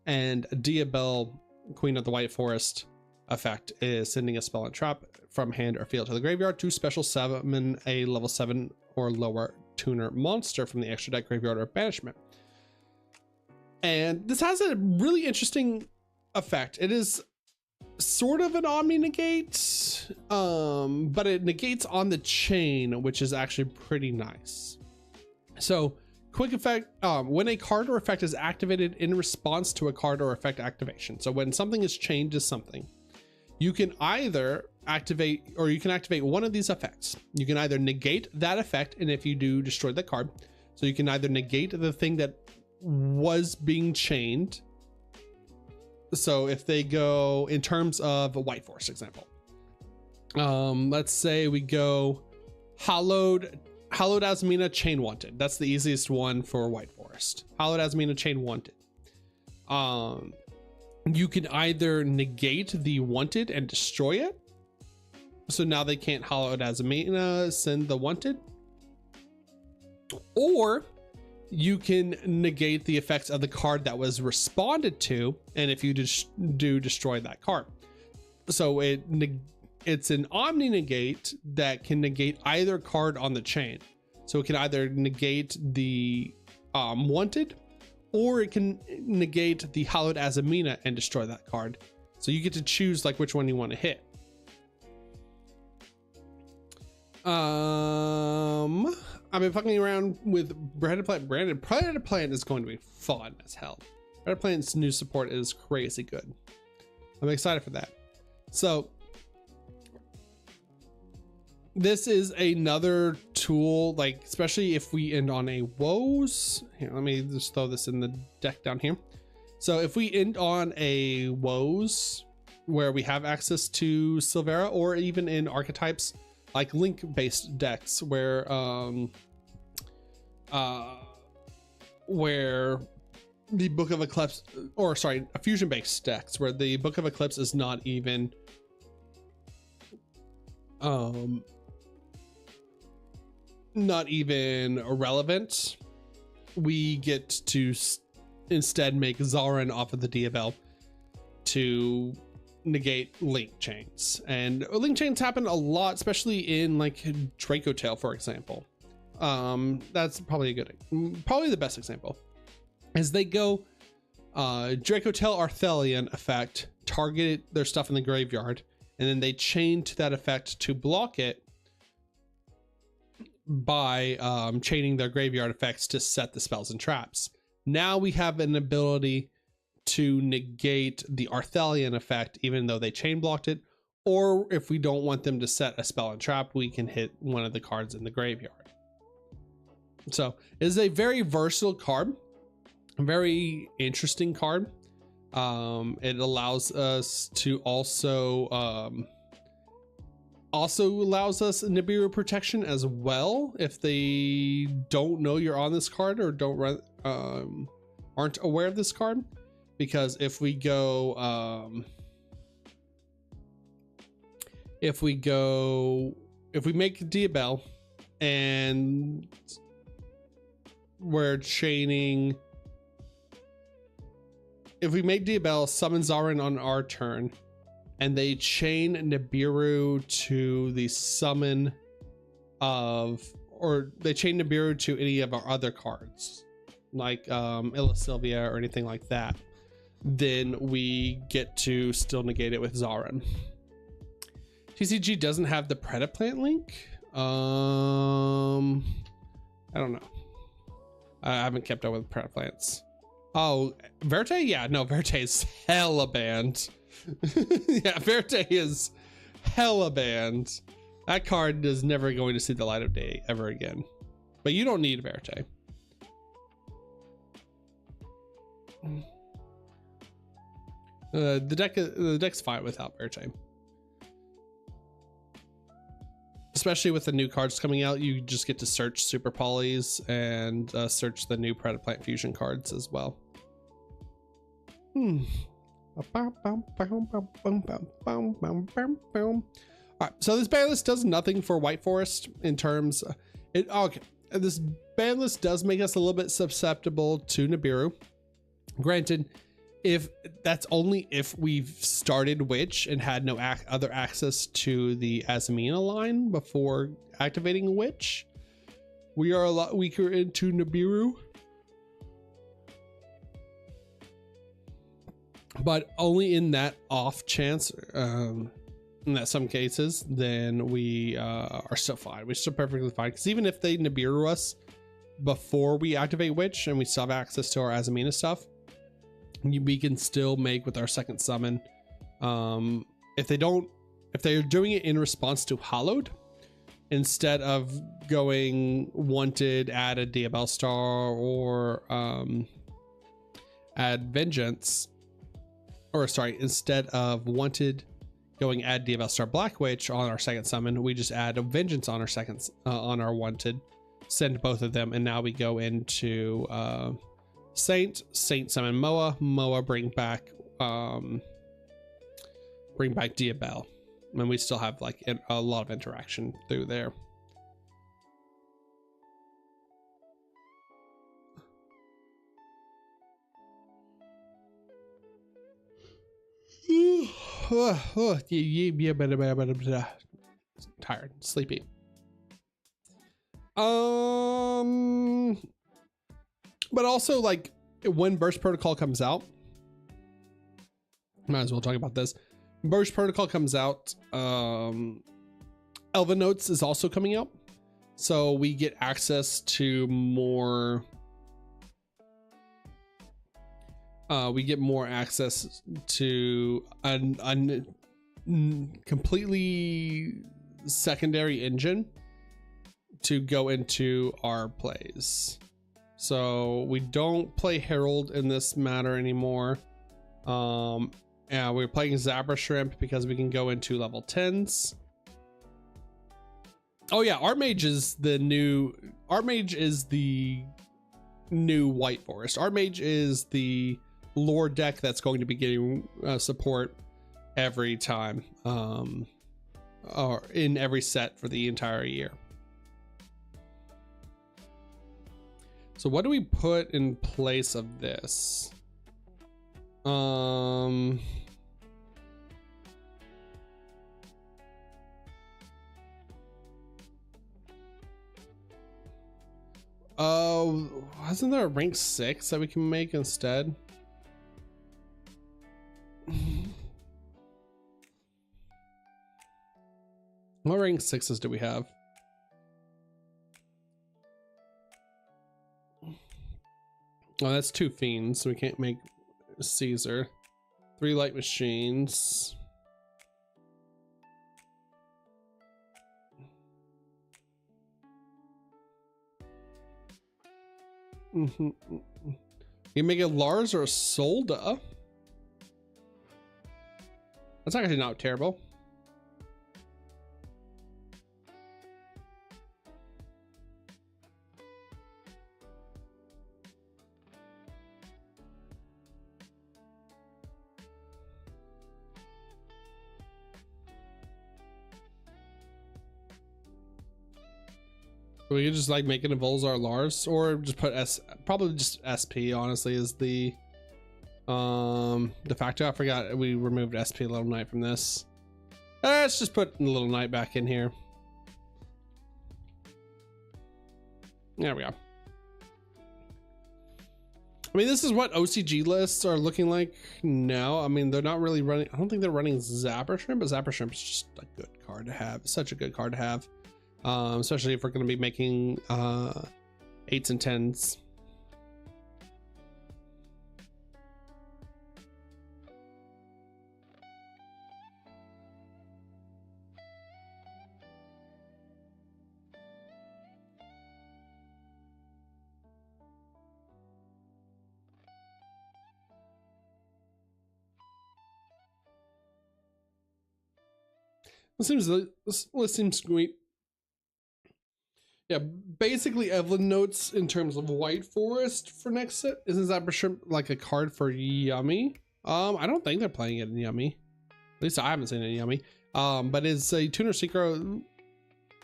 [SPEAKER 1] and Diabell, Queen of the White Forest effect is sending a spell and trap from hand or field to the graveyard to special summon a level 7 or lower tuner monster from the extra deck, graveyard, or banishment. And this has a really interesting effect. It is sort of an Omni negate, but it negates on the chain, which is actually pretty nice. So quick effect, when a card or effect is activated in response to a card or effect activation. So when something is chained to something, you can either activate, or you can activate one of these effects. You can either negate that effect, and if you do, destroy that card. So you can either negate the thing that was being chained. So if they go in terms of a White Forest example, let's say we go Hallowed Asmina Chain Wanted. That's the easiest one for White Forest. Hallowed Asmina Chain Wanted. You can either negate the Wanted and destroy it, so now they can't Hallowed Asmina send the Wanted, or you can negate the effects of the card that was responded to, and if you do destroy that card. So it's an Omni negate that can negate either card on the chain. So it can either negate the Wanted, or it can negate the Hallowed Asmina and destroy that card. So you get to choose like which one you want to hit. I've been fucking around with Predator Plant. Predator Plant is going to be fun as hell. Predator Plant's new support is crazy good. I'm excited for that. So this is another tool, like especially if we end on a woes. Here, let me just throw this in the deck down here. So if we end on a woes where we have access to Silvera, or even in archetypes like link based decks where the Book of Eclipse, or sorry, a fusion based decks where the Book of Eclipse is not even irrelevant, we get to instead make Zaren off of the Diabell to negate link chains. And link chains happen a lot, especially in like Draco Tail, for example. That's probably probably the best example, is they go Draco Tail Arthelion effect target their stuff in the graveyard, and then they chain to that effect to block it by chaining their graveyard effects to set the spells and traps. Now we have an ability to negate the Arthelian effect, even though they chain blocked it, or if we don't want them to set a spell and trap, we can hit one of the cards in the graveyard. So it is a very versatile card, a very interesting card. It allows us to also allows us Nibiru protection as well if they don't know you're on this card or don't aren't aware of this card. Because if we go if we make Duel and we're chaining, if we make Duel, summon Zarin on our turn, and they chain Nibiru to the summon of, or they chain Nibiru to any of our other cards, like Illa Sylvia or anything like that, then we get to still negate it with Zarin. TCG doesn't have the Predaplant link. I don't know. I haven't kept up with Predaplants. Oh, Verte? Yeah, no, Verte is hella banned. Yeah, Verte is hella banned. That card is never going to see the light of day ever again. But you don't need Verte. The deck's fine without Verte. Especially with the new cards coming out, you just get to search Super Polys and search the new Predaplant Fusion cards as well. Alright, so this ban list does nothing for White Forest in terms okay, this ban list does make us a little bit susceptible to Nibiru. Granted, if that's only if we've started Witch and had no other access to the Azamina line before activating Witch. We are a lot weaker into Nibiru, but only in that off chance, in that some cases, then we are still fine. We're still perfectly fine, because even if they Nibiru us before we activate Witch and we still have access to our Azamina stuff, we can still make with our second summon. If they're doing it in response to Hallowed, instead of going wanted, add a Diabell Star, or add Vengeance, or sorry, instead of wanted going add Diabell Star Black Witch on our second summon, we just add a Vengeance on our second on our wanted, send both of them, and now we go into Saint summon Moa bring back Diabell, and we still have like a lot of interaction through there. Tired, sleepy. But also, like, when Burst Protocol comes out, might as well talk about this. Burst Protocol comes out, Elven Notes is also coming out, so we get access to more. We get more access to a completely secondary engine to go into our plays. So we don't play Herald in this matter anymore. Yeah, we're playing Zabra Shrimp because we can go into level 10s. Oh yeah, Archmage is the new White Forest. Archmage is the lore deck that's going to be getting support every time, or in every set for the entire year. So what do we put in place of this? Wasn't there a rank 6 that we can make instead? rank 6s do we have? Oh, that's 2 fiends, so we can't make Caesar. 3 light machines. You make a Lars or a Solda. That's actually not terrible. So we could just like make it a Volzar Lars, or just put probably just SP, honestly, is the de facto. I forgot we removed SP Little Knight from this. Let's just put the Little Knight back in here. There we go. I mean, this is what OCG lists are looking like now. I mean, they're not really running. I don't think they're running Zapper Shrimp, but Zapper Shrimp is just a good card to have. It's such a good card to have. Especially if we're going to be making 8s and 10s. This list seems sweet. Yeah, basically Evelyn notes in terms of White Forest for next set. Isn't Zapper Shrimp like a card for Yummy? I don't think they're playing it in Yummy. At least I haven't seen it in Yummy. But it's a tuner synchro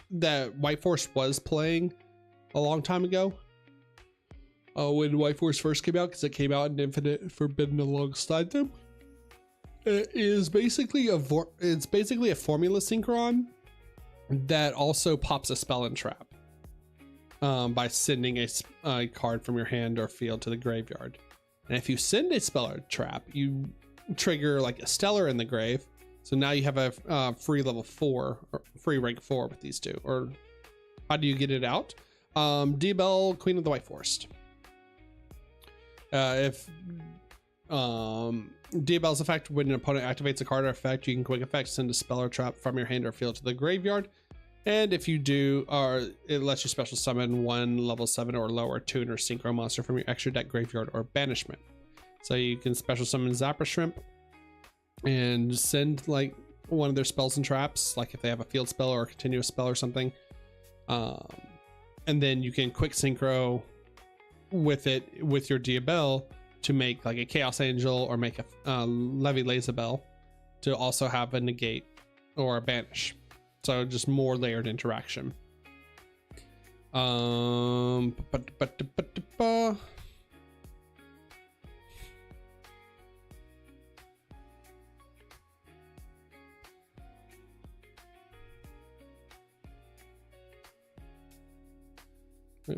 [SPEAKER 1] that White Forest was playing a long time ago. When White Forest first came out, because it came out in Infinite Forbidden alongside them. It is basically a formula synchron that also pops a spell and trap. By sending a card from your hand or field to the graveyard. And if you send a spell or trap, you trigger like a stellar in the grave. So now you have a free level 4 or free rank 4 with these two. Or how do you get it out? Diabel, Queen of the White Forest. If Diabel's effect, when an opponent activates a card or effect, you can quick effect send a spell or trap from your hand or field to the graveyard. And if you do, it lets you special summon 1 level 7 or lower tuner synchro monster from your extra deck, graveyard, or banishment. So you can special summon Zapper Shrimp and send like one of their spells and traps, like if they have a field spell or a continuous spell or something. And then you can quick synchro with it with your Diabel to make like a Chaos Angel or make a Levy Lazabel to also have a negate or a banish. So just more layered interaction. Move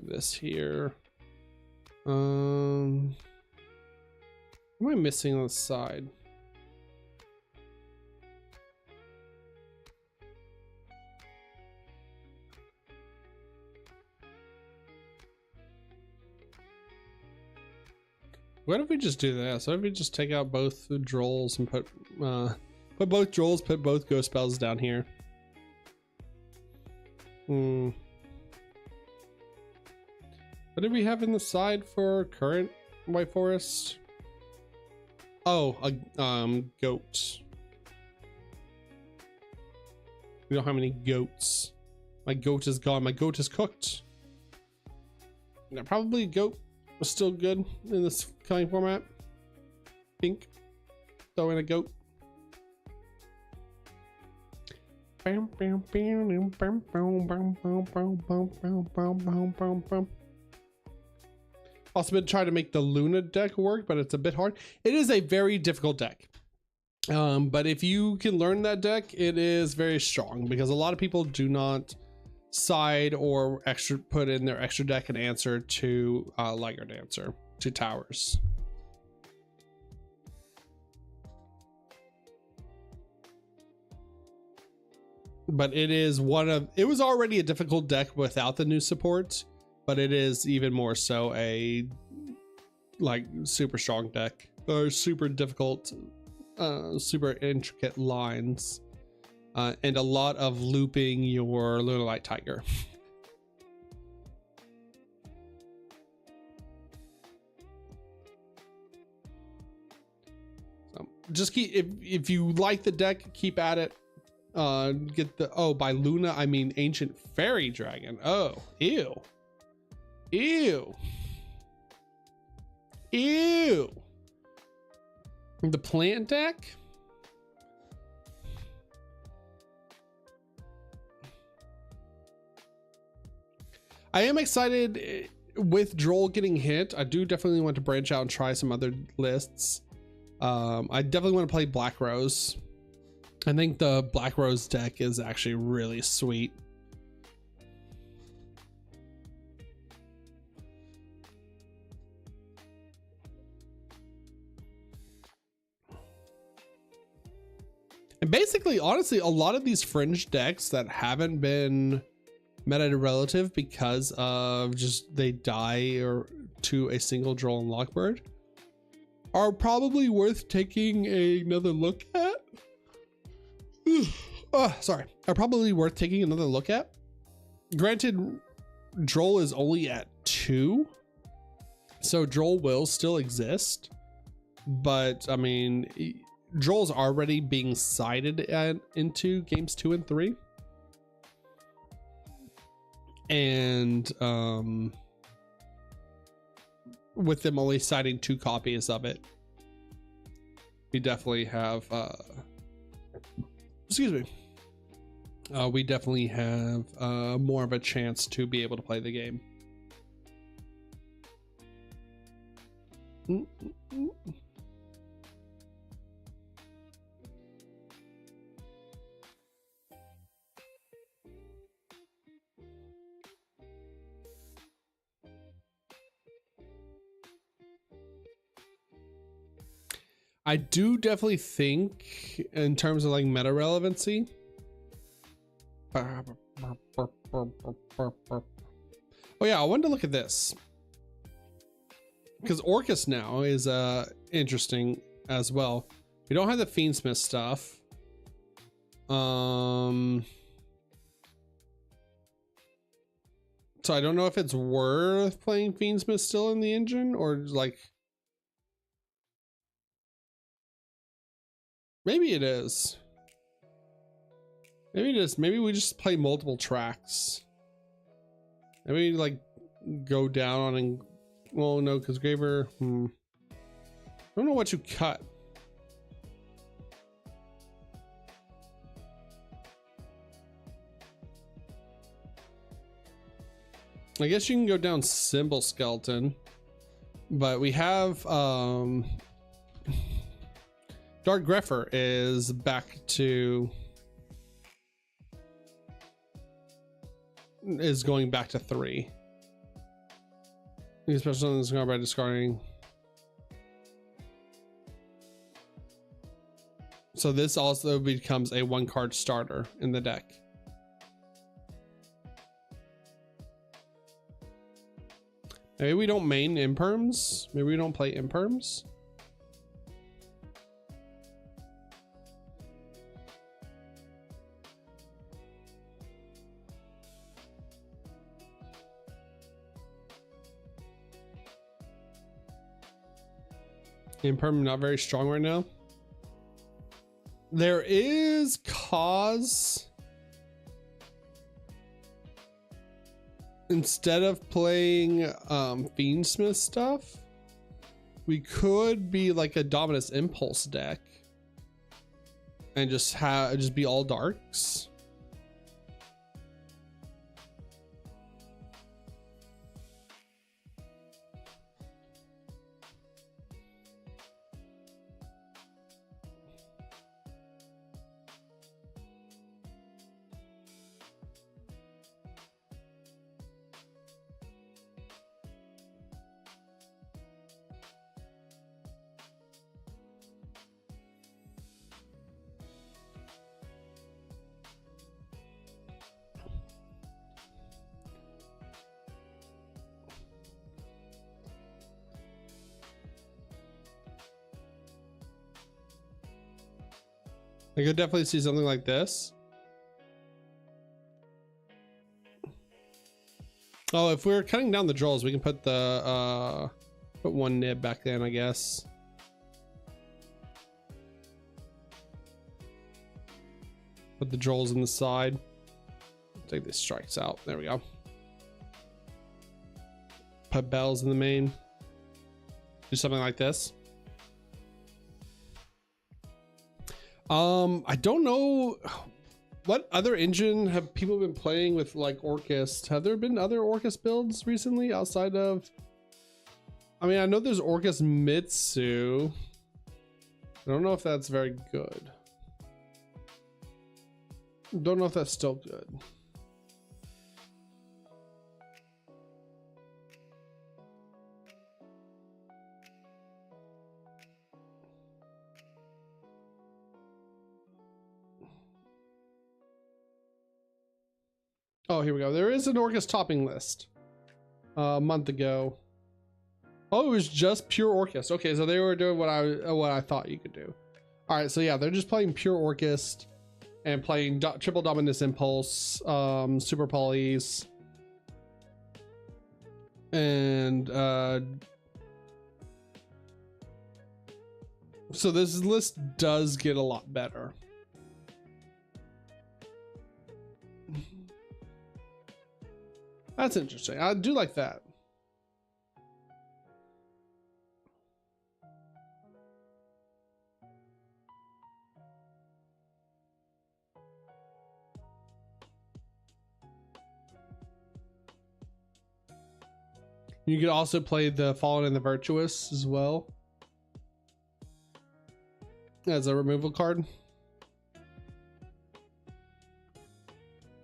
[SPEAKER 1] this here. What am I missing on the side? What if we just do that? So if we just take out both the Drolls and put both Drolls, put both Ghost Spells down here. What did we have in the side for current White Forest? Oh, a goat. We don't have any goats. My goat is gone. My goat is cooked. Yeah, probably a goat was still good in this coming format. Pink. Throw in a goat. Also been trying to make the Luna deck work, but it's a bit hard. It is a very difficult deck. But if you can learn that deck, it is very strong because a lot of people do not side or put in their extra deck an answer to Liger Dancer, to towers. but it is it was already a difficult deck without the new support, but it is even more so a like super strong deck, or super difficult, super intricate lines, and a lot of looping your Lunalight Tiger. Just keep, if you like the deck, keep at it. Get the, oh, by Luna I mean Ancient Fairy Dragon. Oh, ew, ew, ew. The plant deck. I am excited with Droll getting hit. I do definitely want to branch out and try some other lists. I definitely want to play Black Rose. I think the Black Rose deck is actually really sweet. And basically, honestly, a lot of these fringe decks that haven't been meta relative because of just they die or to a single Droll and Lockbird are probably worth taking another look at. Oh, sorry. Are probably worth taking another look at. Granted, Droll is only at 2, so Droll will still exist, but I mean, Droll's already being cited into games 2 and 3, and with them only citing 2 copies of it, we definitely have excuse me, we definitely have more of a chance to be able to play the game. I do definitely think in terms of like meta relevancy. Oh yeah, I wanted to look at this because Orcus now is interesting as well. We don't have the Fiendsmith stuff. So I don't know if it's worth playing Fiendsmith still in the engine, or like maybe it is. Maybe it is. Maybe we just play multiple tracks. Maybe like go down on and, well, no, because Graver. I don't know what you cut. I guess you can go down Symbol Skeleton, but we have Dark Greffer is back to, is going back to 3. Especially on this card by discarding. So this also becomes a 1-card starter in the deck. Maybe we don't main imperms. Maybe we don't play imperms. Imperm not very strong right now. There is cause. Instead of playing Fiendsmith stuff, we could be like a Dominus Impulse deck and just be all darks. I could definitely see something like this. Oh, if we're cutting down the drolls, we can put the put one nib back in, I guess. Put the drolls in the side. Take these strikes out. There we go. Put bells in the main. Do something like this. I don't know what other engine have people been playing with, like Orcust. Have there been other Orcust builds recently outside of, I mean, I know there's Orcust Mitsu. I don't know if that's very good. Don't know if that's still good. Oh, here we go. There is an Orcust topping list a month ago. Oh, it was just pure Orcust. Okay, so they were doing what I thought you could do. All right, so yeah, they're just playing pure Orcust and playing triple Dominus Impulse, super polys, and so this list does get a lot better. That's interesting. I do like that. You could also play the Fallen and the Virtuous as well as a removal card.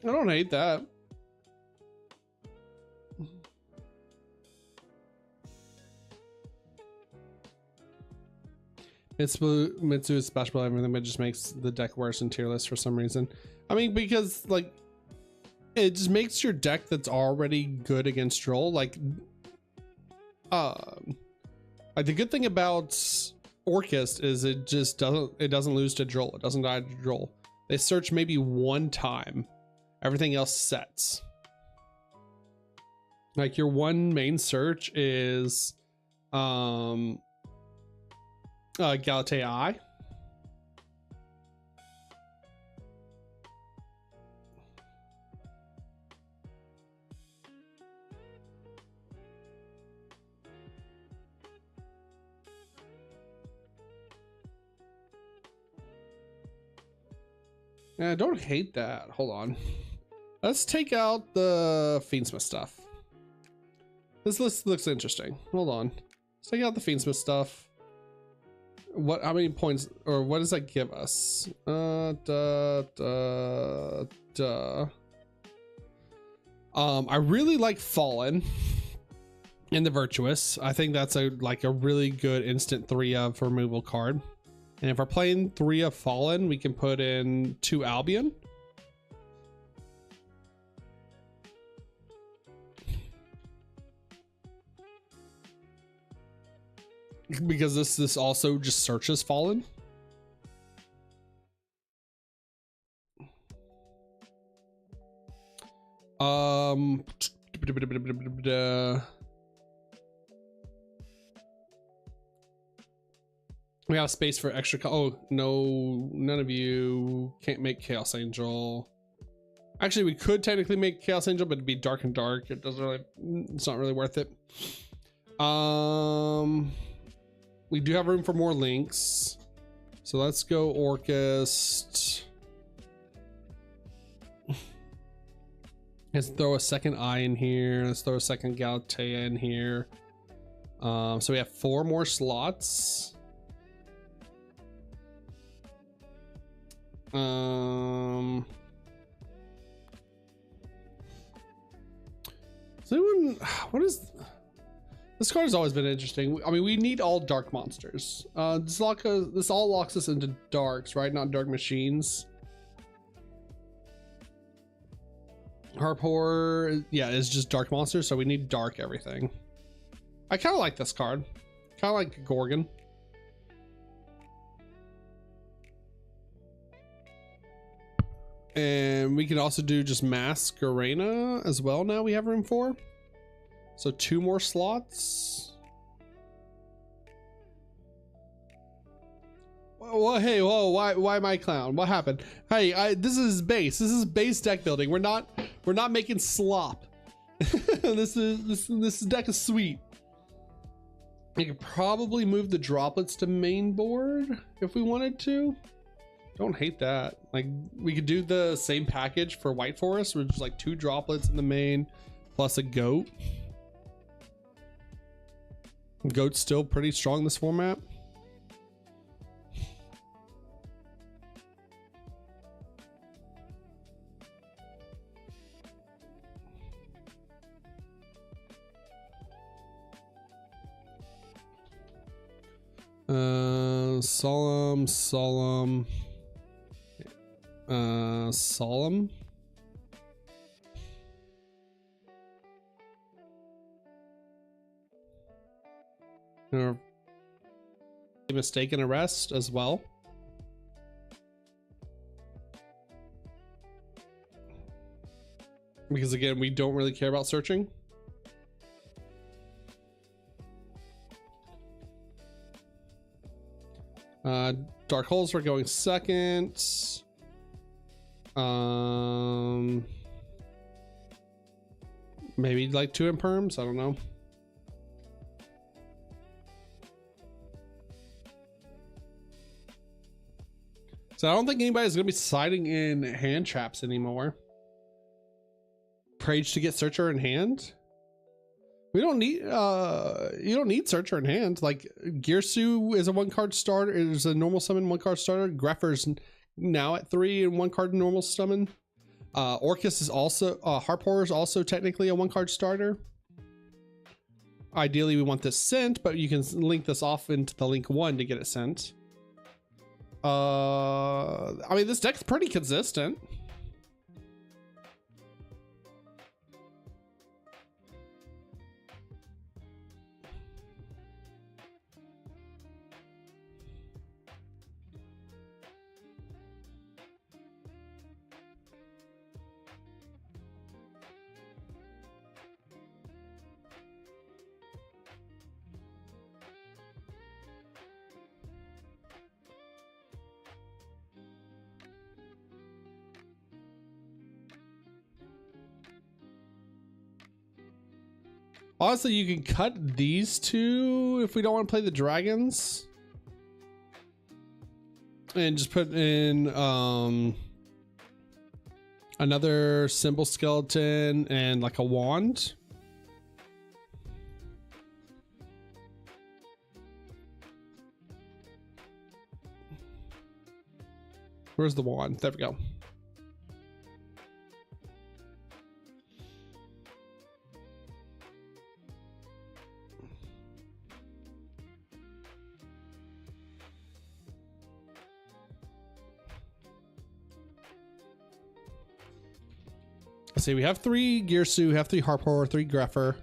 [SPEAKER 1] I don't hate that. Mitsu is special everything, but it just makes the deck worse in tier list for some reason. I mean, because like it just makes your deck that's already good against troll like the good thing about Orcust is it just doesn't lose to Droll. It doesn't die to Droll. They search maybe one time. Everything else sets. Like your one main search is Galatea Eye. I don't hate that. Hold on. Let's take out the Fiendsmith stuff. This list looks interesting. Hold on. Let's take out the Fiendsmith stuff. How many points, or what does that give us? I really like Fallen in the Virtuous. I think that's a really good instant 3 of removal card. And if we're playing 3 of Fallen, we can put in 2 Albion. Because this also just searches Fallen. We have space for extra. Oh no, none of you can't make Chaos Angel. Actually, we could technically make Chaos Angel, but it'd be dark and dark. It doesn't really. It's not really worth it. We do have room for more links, so let's go Orcust. Let's throw a second Eye in here. Let's throw a second Galatea in here. So we have 4 more slots. So anyone, this card has always been interesting. I mean, we need all dark monsters. This all locks us into darks, right? Not dark machines. Harp Horror, yeah, is just dark monsters, so we need dark everything. I kind of like this card. Kind of like Gorgon. And we can also do just Masquerena as well now we have room for. So 2 more slots. Well, hey, whoa, why my clown? What happened? Hey, this is base. This is base deck building. We're not making slop. this deck is sweet. We could probably move the droplets to main board if we wanted to. Don't hate that. Like, we could do the same package for White Forest, which is like 2 droplets in the main plus a goat. Goat's still pretty strong in this format. Solemn. Solemn. Or mistaken arrest as well. Because again, we don't really care about searching. Dark holes are going second. Maybe like 2 imperms, I don't know. So I don't think anybody's gonna be siding in hand traps anymore. Prage to get searcher in hand. We don't need you don't need searcher in hand. Like Girsu is a 1-card starter, is a normal summon 1-card starter. Greffer's now at 3 and 1-card normal summon. Orcus is also Harp Horror is also technically a 1-card starter. Ideally we want this sent, but you can link this off into the link 1 to get it sent. I mean, this deck's pretty consistent. Honestly, you can cut these 2 if we don't want to play the dragons. And just put in another symbol skeleton and like a wand. Where's the wand? There we go. Let's see, we have 3 Girsu, we have 3 Harp Horror, 3 Greffer.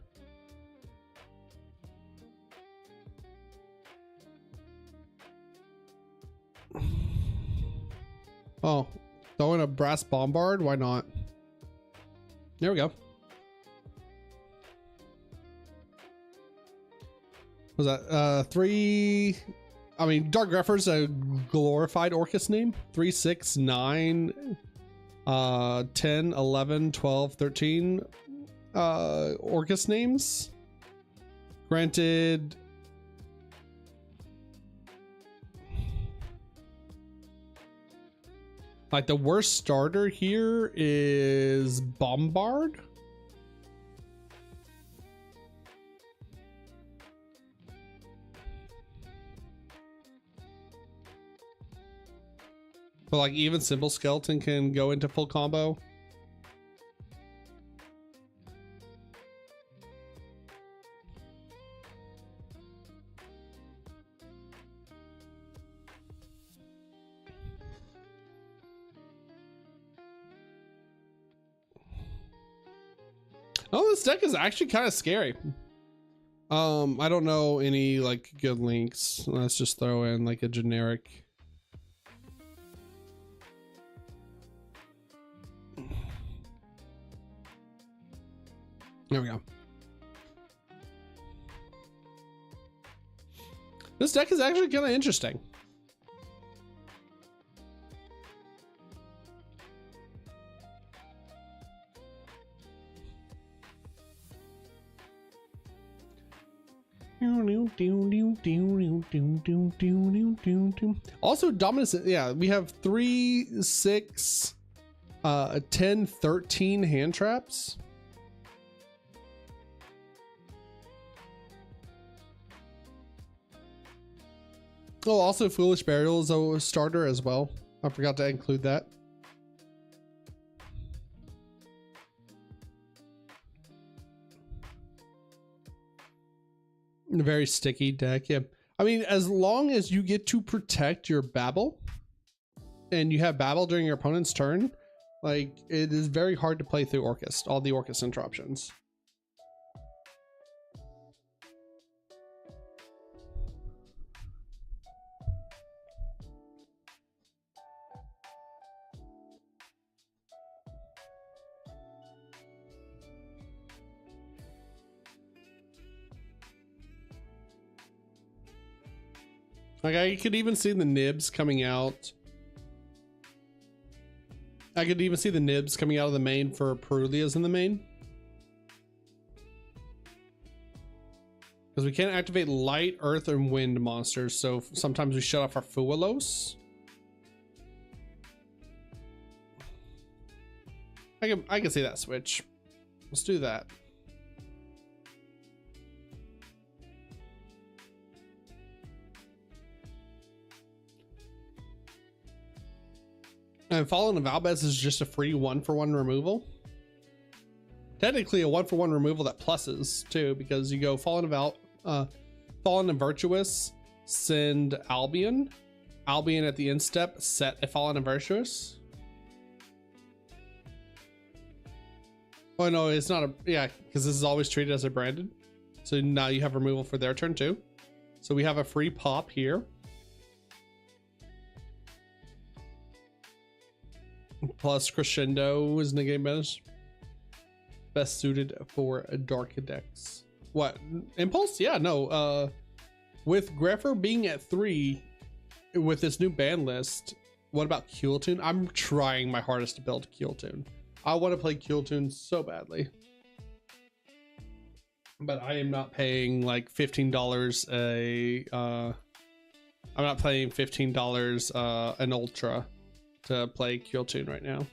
[SPEAKER 1] Oh, throwing a Brass Bombard? Why not? There we go. Was that 3? I mean, Dark Greffer's a glorified Orcus name. 3, 6, 9, 10, 11, 12, 13 Orcus names. Granted, like the worst starter here is Bombard. But like even Symbol Skeleton can go into full combo. Oh, this deck is actually kind of scary. I don't know any like good links. Let's just throw in like a generic. There we go. This deck is actually kind of interesting. Also dominance, yeah, we have 3, 6, 10, 13 hand traps. Oh, also Foolish Burial is a starter as well. I forgot to include that. A very sticky deck, yeah. I mean, as long as you get to protect your Babel and you have Babel during your opponent's turn, like, it is very hard to play through Orcust, all the Orcust interruptions. Like, I could even see the nibs coming out. I could even see the nibs coming out of the main for Perulias in the main. Because we can't activate light, earth, and wind monsters, so sometimes we shut off our Fuelos. I can see that switch. Let's do that. And Fallen of Albez is just a free 1-for-1 removal. Technically a 1-for-1 removal that pluses too, because you go Fallen and Virtuous, send Albion. Albion at the end step, set a Fallen and Virtuous. Oh no, it's not a, yeah, because this is always treated as a branded. So now you have removal for their turn too. So we have a free pop here. Plus Crescendo is negate best suited for dark decks. What, Impulse? Yeah, no. With Greffer being at 3 with this new ban list, what about Keeltune? I'm trying my hardest to build Keeltune. I want to play Keeltune so badly, but I am not paying like $15 I'm not paying $15 an Ultra to play Keeltune right now.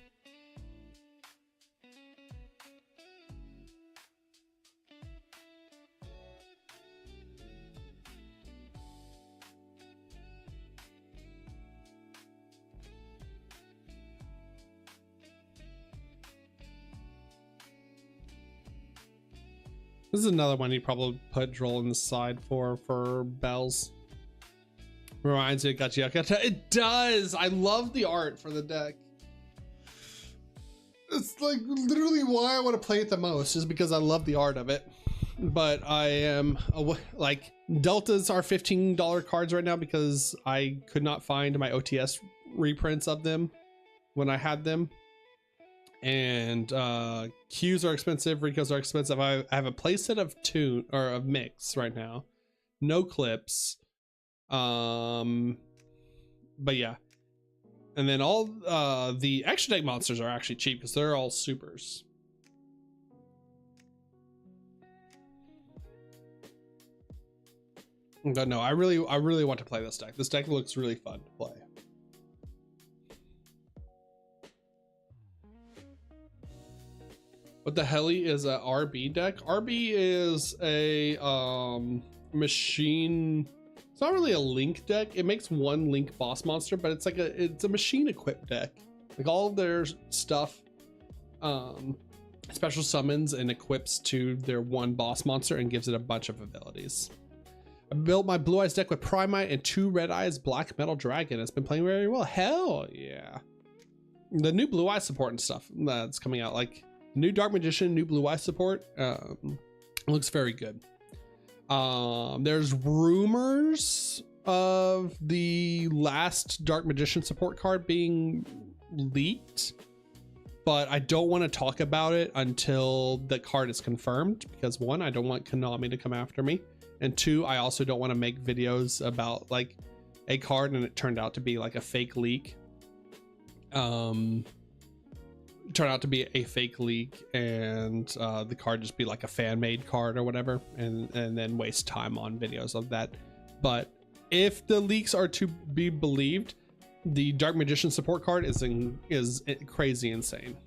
[SPEAKER 1] This is another one you probably put Droll in the side for bells. Reminds me of Gotcha. It does. I love the art for the deck. It's like literally why I want to play it the most, is because I love the art of it. But I am like, Deltas are $15 cards right now because I could not find my OTS reprints of them when I had them. And Qs are expensive, Ricos are expensive. I have a playset of of mix right now. No clips. But yeah. And then all the extra deck monsters are actually cheap because they're all supers. But no, I really want to play this deck. This deck looks really fun to play. What the hell is a RB deck? RB is a machine. It's not really a link deck. It makes one link boss monster, but it's like it's a machine equipped deck. Like all of their stuff special summons and equips to their one boss monster and gives it a bunch of abilities. I built my Blue Eyes deck with Primite and 2 Red Eyes Black Metal Dragon. It's been playing very well. Hell yeah. The new Blue Eyes support and stuff that's coming out, like new Dark Magician, new Blue Eyes support, looks very good. There's rumors of the last Dark Magician support card being leaked, but I don't want to talk about it until the card is confirmed, because one, I don't want Konami to come after me, and two, I also don't want to make videos about like a card and it turned out to be like a fake leak. Turn out to be a fake leak, and the card just be like a fan-made card or whatever, and then waste time on videos of that. But if the leaks are to be believed, the Dark Magician support card is crazy insane.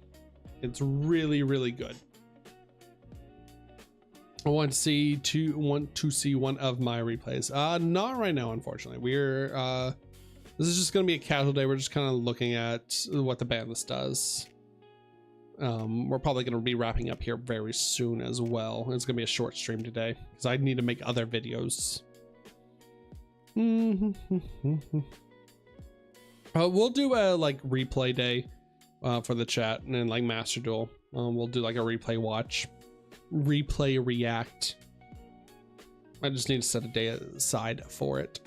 [SPEAKER 1] It's really, really good. I want to see one of my replays. Not right now, unfortunately. We're this is just gonna be a casual day. We're just kind of looking at what the Banlist does. We're probably going to be wrapping up here very soon as well. It's going to be a short stream today because I need to make other videos. We'll do a like replay day for the chat, and then like Master Duel. We'll do like a replay watch, replay react. I just need to set a day aside for it.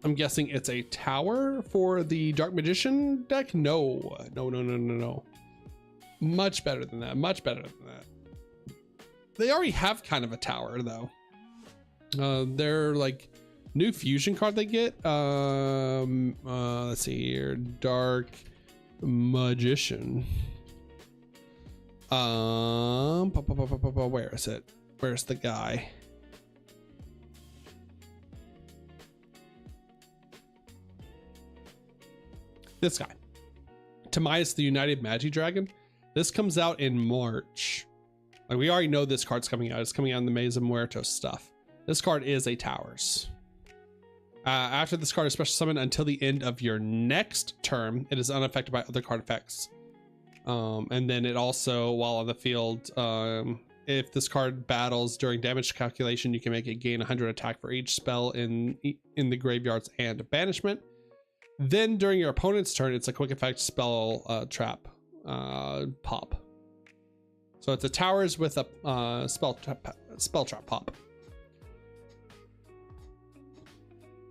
[SPEAKER 1] I'm guessing it's a tower for the Dark Magician deck. No. Much better than that. Much better than that. They already have kind of a tower though. Their like new fusion card they get. Let's see here. Dark Magician. Where is it? Where's the guy? This guy, Tamias the United Magi Dragon. This comes out in March. Like, we already know this card's coming out. It's coming out in the Mesa Muertos stuff. This card is a towers. After this card is special summoned until the end of your next turn, it is unaffected by other card effects. And then it also, while on the field, if this card battles during damage calculation, you can make it gain 100 attack for each spell in the graveyards and banishment. Then during your opponent's turn, it's a quick effect spell trap pop. So it's a towers with a spell trap pop.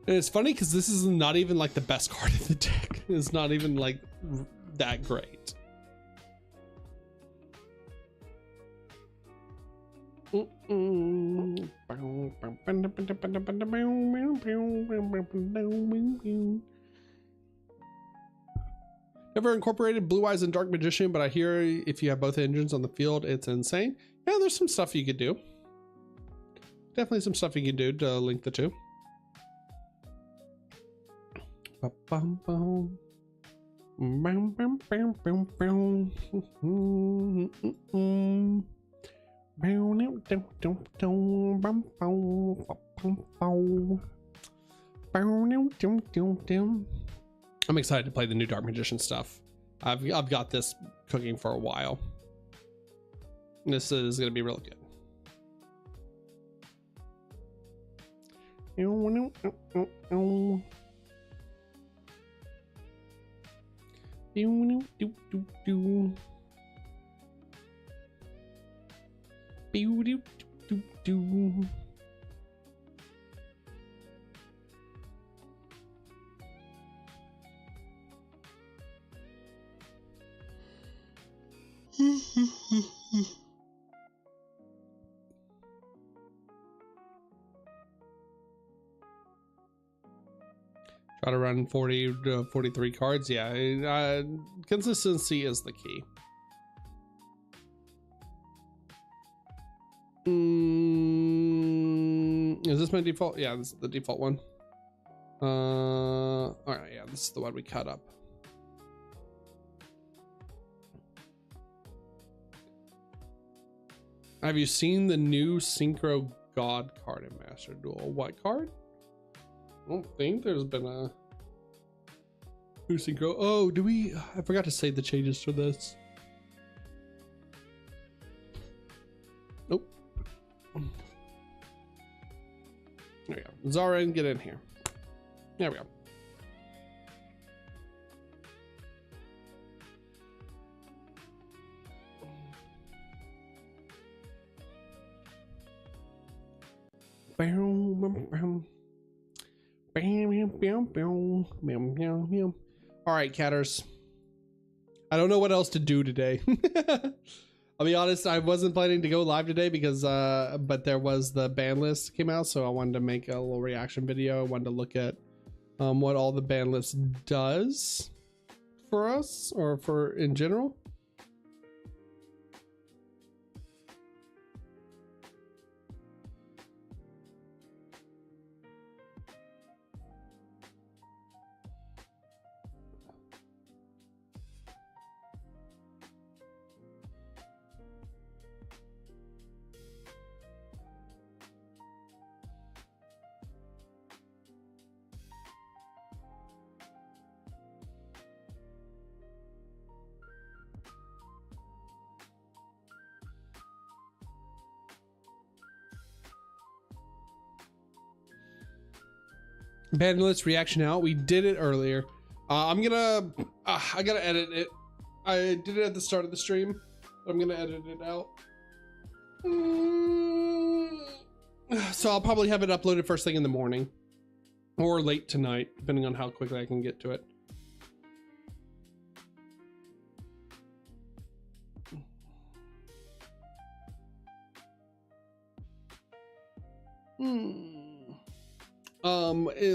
[SPEAKER 1] And it's funny because this is not even like the best card in the deck. It's not even like that great. Never incorporated Blue Eyes and Dark Magician, but I hear if you have both engines on the field, it's insane. Yeah, there's some stuff you could do. Definitely some stuff you can do to link the two. I'm excited to play the new Dark Magician stuff. I've got this cooking for a while. This is gonna be real good. Try to run 40 to 43 cards. Yeah, consistency is the key. Is this my default? Yeah, this is the default one. All right, yeah, this is the one we cut up. Have you seen the new Synchro God card in Master Duel? What card? I don't think there's been a new Synchro. Oh, do we? I forgot to save the changes for this. Nope. There we go. Zara, get in here. There we go. All right, catters. I don't know what else to do today. I'll be honest, I wasn't planning to go live today because but there was the ban list came out, so I wanted to make a little reaction video. I wanted to look at what all the ban list does for us, or for in general. Banlist reaction out. We did it earlier. I gotta edit it. I did it at the start of the stream, but I'm gonna edit it out. So I'll probably have it uploaded first thing in the morning or late tonight, depending on how quickly I can get to it.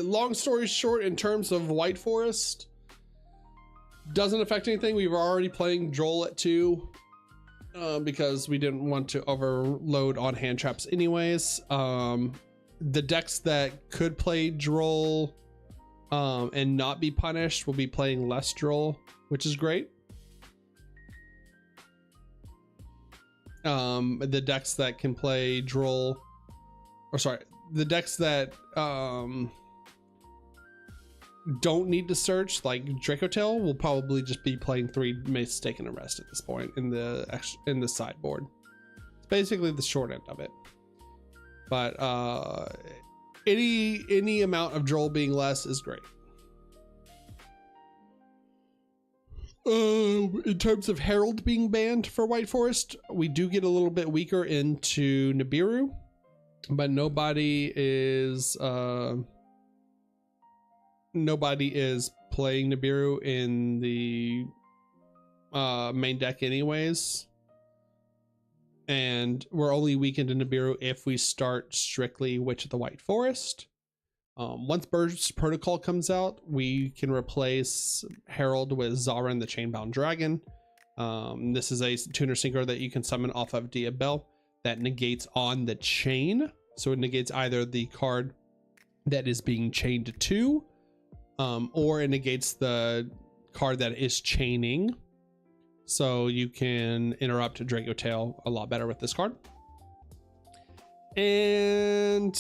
[SPEAKER 1] Long story short, in terms of White Forest, doesn't affect anything. We were already playing Joel at 2 because we didn't want to overload on hand traps anyways. The decks that could play Droll and not be punished will be playing less Droll, which is great. The decks that can play Droll, or sorry, the decks that don't need to search, like Dracotail, will probably just be playing 3 Mistaken Arrest at this point in the sideboard. It's basically the short end of it. But any amount of Droll being less is great. In terms of Herald being banned for White Forest, we do get a little bit weaker into Nibiru, but nobody is playing Nibiru in the main deck anyways, and we're only weak into Nibiru if we start strictly Witch of the White Forest. Once Burst Protocol comes out, we can replace Herald with Zarin the Chainbound Dragon. This is a tuner sinker that you can summon off of Diabel that negates on the chain, so it negates either the card that is being chained to, or it negates the card that is chaining. So you can interrupt Dracotail a lot better with this card. And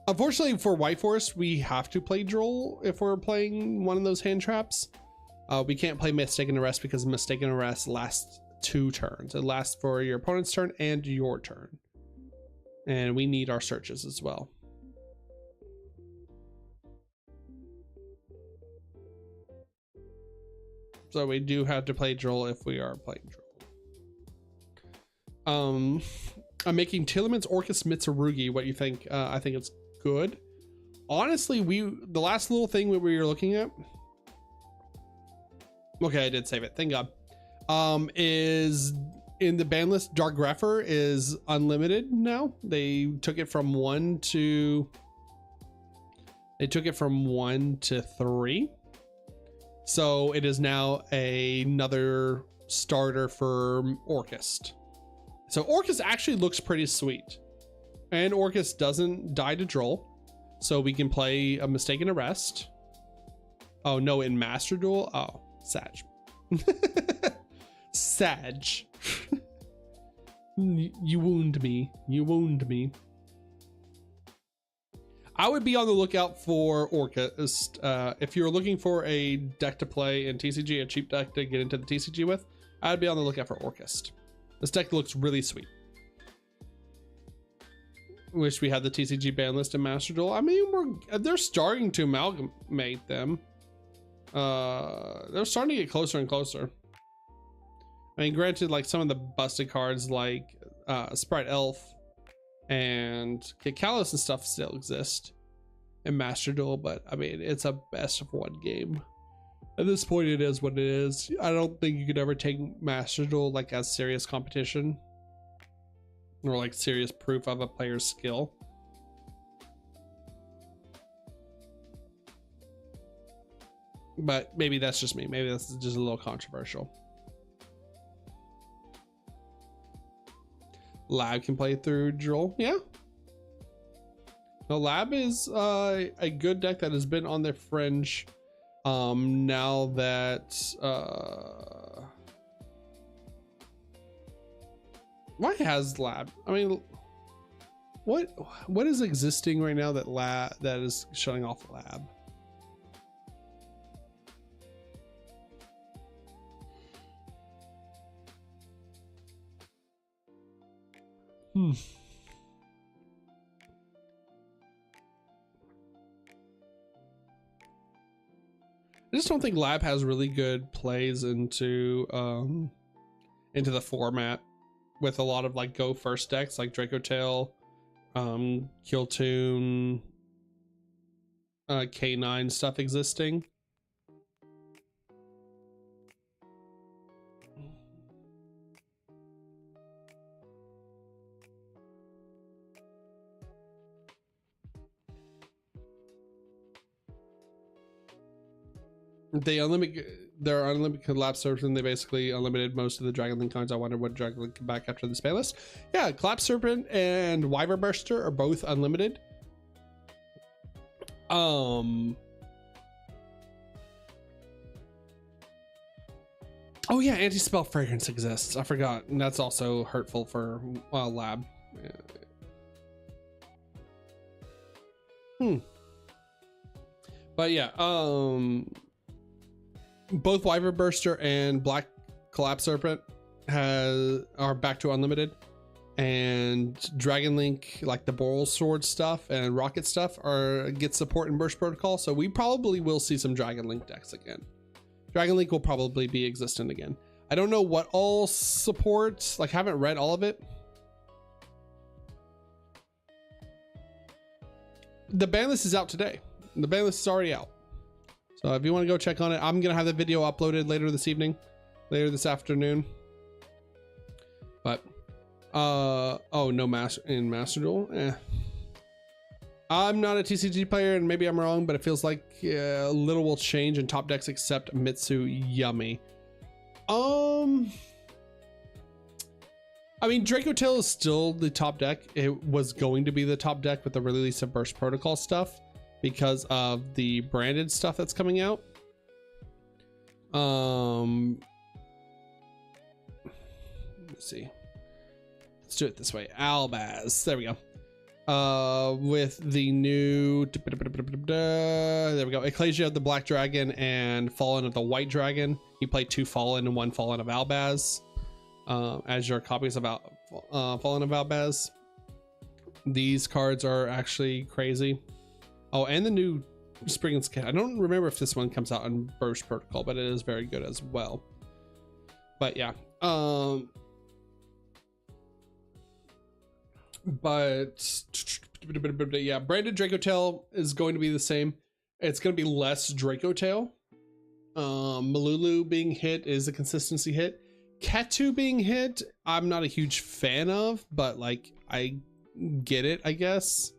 [SPEAKER 1] unfortunately for White Forest, we have to play Droll if we're playing one of those hand traps. We can't play Mistaken Arrest because Mistaken Arrest lasts 2 turns. It lasts for your opponent's turn and your turn. And we need our searches as well. So we do have to play Droll if we are playing Droll. I'm making Tillamant's Orcus Mitsurugi. What do you think? I think it's good. Honestly, the last little thing that we were looking at. Okay, I did save it. Thank God. Is in the ban list, Dark Grepher is unlimited now. They took it from 1 to 3. So it is now another starter for Orcus. So Orcus actually looks pretty sweet. And Orcus doesn't die to Droll. So we can play a Mistaken Arrest. Oh no, in Master Duel? Oh, Sag. Sag. You wound me. You wound me. I would be on the lookout for Orcus. If you're looking for a deck to play in TCG, a cheap deck to get into the TCG with, I'd be on the lookout for Orcus. This deck looks really sweet. Wish we had the TCG ban list in Master Duel. I mean, they're starting to amalgamate them. They're starting to get closer and closer. I mean, granted, like some of the busted cards like Sprite Elf and Kid Callus and stuff still exist, in Master Duel, but I mean, it's a best of one game. At this point, it is what it is. I don't think you could ever take Master Duel like as serious competition or like serious proof of a player's skill. But maybe that's just me. Maybe that's just a little controversial. Lab can play through Duel. Yeah. No, Lab is a good deck that has been on the fringe. Now that why has Lab? I mean, what is existing right now that is shutting off Lab? I just don't think Lab has really good plays into the format with a lot of like go first decks like Draco Tail, Kill Tune, K9 stuff existing. They their unlimited collapse serpent. They basically unlimited most of the Dragon Link cards. I wonder what Dragon Link come back after this ban list. Yeah, Collapse Serpent and Wyvern Burster are both unlimited. Oh yeah, Anti-Spell Fragrance exists. I forgot, and that's also hurtful for Lab. But yeah, both Wyvern Burster and Black Collapse Serpent are back to unlimited, and Dragon Link, like the Boral Sword stuff and Rocket stuff, get support in Burst Protocol. So we probably will see some Dragon Link decks again. Dragon Link will probably be existent again. I don't know what all supports. Like, haven't read all of it. The ban list is out today. The ban list is already out. So if you want to go check on it, I'm gonna have the video uploaded later this afternoon. But oh no, Master Duel. I'm not a TCG player, and maybe I'm wrong, but it feels like little will change in top decks except Mitsu. Yummy. I mean, Draco Tail is still the top deck. It was going to be the top deck with the release of Burst Protocol stuff, because of the branded stuff that's coming out. Let's see. Let's do it this way. Albaz. There we go. With the new there we go. Ecclesia of the Black Dragon and Fallen of the White Dragon. You play 2 Fallen and 1 Fallen of Albaz as your copies of Fallen of Albaz. These cards are actually crazy. Oh, and the new Spring and Scat. I don't remember if this one comes out on Burst Protocol, but it is very good as well. But yeah, but yeah, branded Draco Tail is going to be the same. It's going to be less Draco Tail. Malulu being hit is a consistency hit. Katu being hit, I'm not a huge fan of, but like I get it, I guess.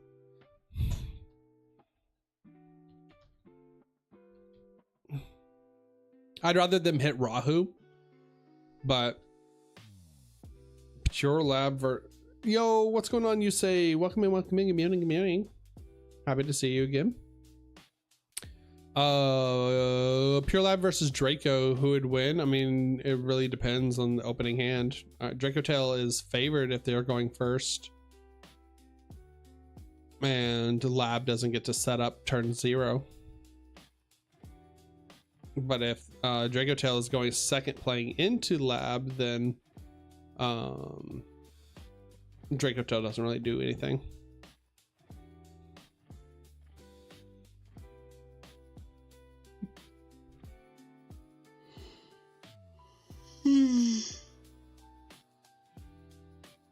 [SPEAKER 1] I'd rather them hit Rahu, but Pure Lab yo, what's going on? You say welcome in, good morning. Happy to see you again. Pure Lab versus Draco, who would win? I mean, it really depends on the opening hand. Draco Tail is favored if they're going first, and Lab doesn't get to set up turn 0. But if Draco Tail is going second playing into Lab, then Draco Tail doesn't really do anything.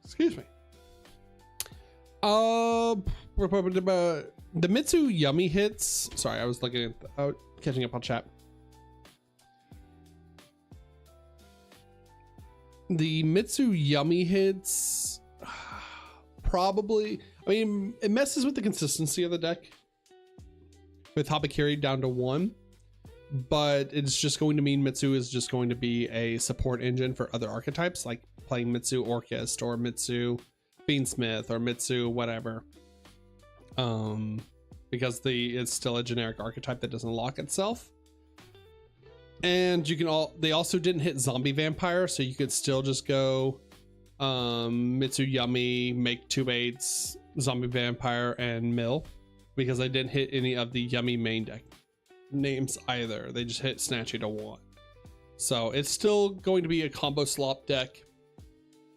[SPEAKER 1] Excuse me. the Mitsu Yummy hits. Sorry, I was looking at catching up on chat. The Mitsu Yummy hits probably, I mean, it messes with the consistency of the deck with Habakiri down to 1, but it's just going to mean Mitsu is just going to be a support engine for other archetypes, like playing Mitsu Orchist or Mitsu Fiendsmith or Mitsu whatever, because it's still a generic archetype that doesn't lock itself. And you can they also didn't hit Zombie Vampire, so you could still just go Mitsu Yummy, make 2/8s, Zombie Vampire, and Mill, because they didn't hit any of the Yummy main deck names either. They just hit Snatchy to 1. So it's still going to be a combo slop deck.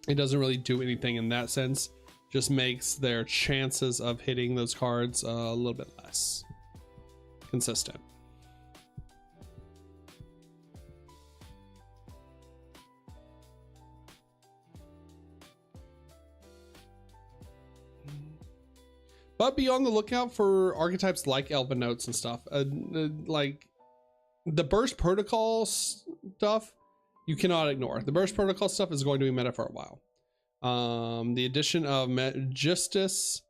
[SPEAKER 1] It doesn't really do anything in that sense, just makes their chances of hitting those cards a little bit less consistent. But be on the lookout for archetypes like Elven Notes and stuff. Like the Burst Protocol stuff, you cannot ignore. The Burst Protocol stuff is going to be meta for a while. The addition of Magistus,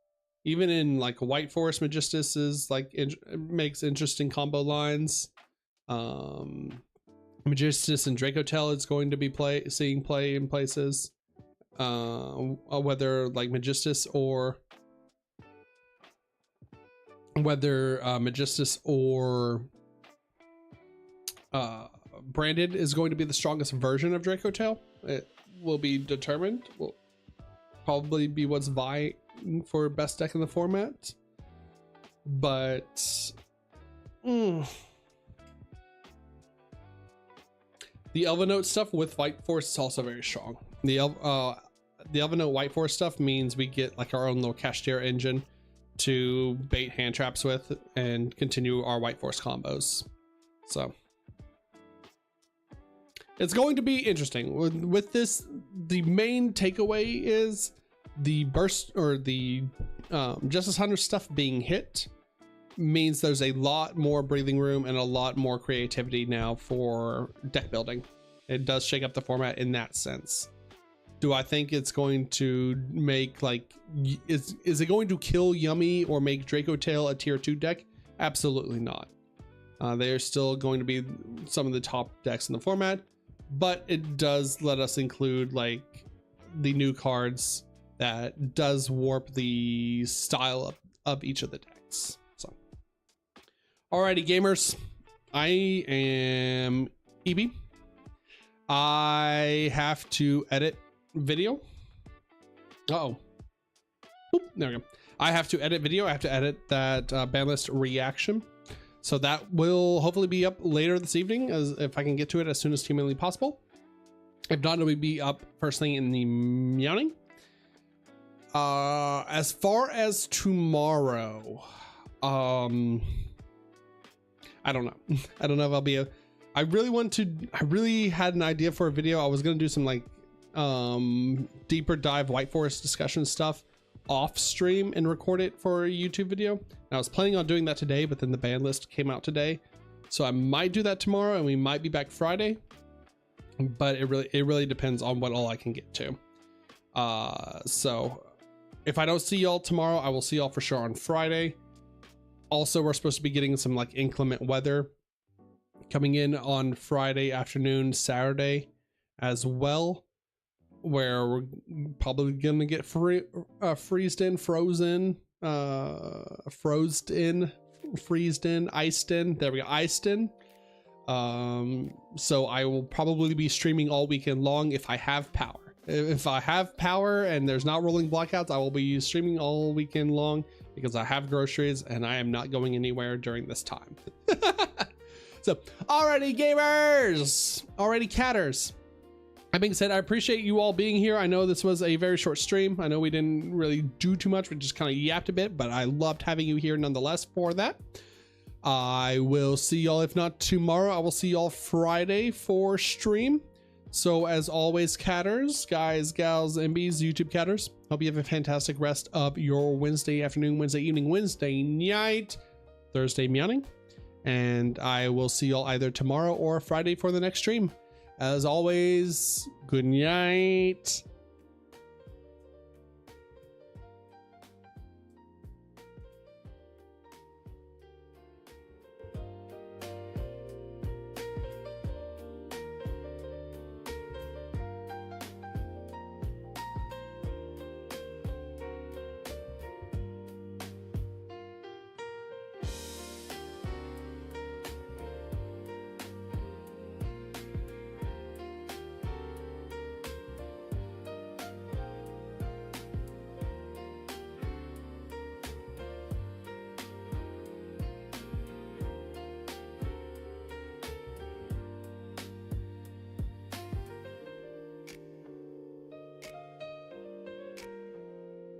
[SPEAKER 1] even in like White Forest Magistus, is like makes interesting combo lines. Magistus and Dracotel is going to be seeing play in places. Whether like Magistus or Branded is going to be the strongest version of Dracotel. It will be determined. Will probably be what's vying for best deck in the format. But the Elven Note stuff with White Force is also very strong. The Elven Note White Force stuff means we get like our own little Cashier engine to bait hand traps with and continue our White Force combos. So it's going to be interesting with this. The main takeaway is the burst or the Justice Hunter stuff being hit means there's a lot more breathing room and a lot more creativity now for deck building. It does shake up the format in that sense. Do I think it's going to make like, is it going to kill Yummy or make Dracotail a tier 2 deck? Absolutely not. They are still going to be some of the top decks in the format, but it does let us include like the new cards that does warp the style of each of the decks. So, alrighty gamers, I am EB. I have to edit video. Oop, there we go. I have to edit video. I have to edit that Banlist reaction. So that will hopefully be up later this evening, as if I can get to it as soon as humanly possible. If not, it will be up first thing in the morning. As far as tomorrow, I don't know. I don't know if I'll be I really had an idea for a video. I was gonna do some like deeper dive White Forest discussion stuff off stream and record it for a YouTube video. And I was planning on doing that today, but then the ban list came out today, so I might do that tomorrow, and we might be back Friday. But it really depends on what all I can get to. So if I don't see y'all tomorrow, I will see y'all for sure on Friday. Also, we're supposed to be getting some like inclement weather coming in on Friday afternoon, Saturday as well, where we're probably gonna get freezed in, iced in. There we go, iced in. So I will probably be streaming all weekend long if I have power. If I have power and there's not rolling blackouts, I will be streaming all weekend long because I have groceries and I am not going anywhere during this time. So, alrighty gamers, alrighty catters. That being said, I appreciate you all being here. I know this was a very short stream. I know we didn't really do too much. We just kind of yapped a bit, but I loved having you here nonetheless for that. I will see y'all, if not tomorrow, I will see y'all Friday for stream. So as always, catters, guys, gals, MBs, YouTube catters, hope you have a fantastic rest of your Wednesday afternoon, Wednesday evening, Wednesday night, Thursday meowing, and I will see y'all either tomorrow or Friday for the next stream. As always, good night.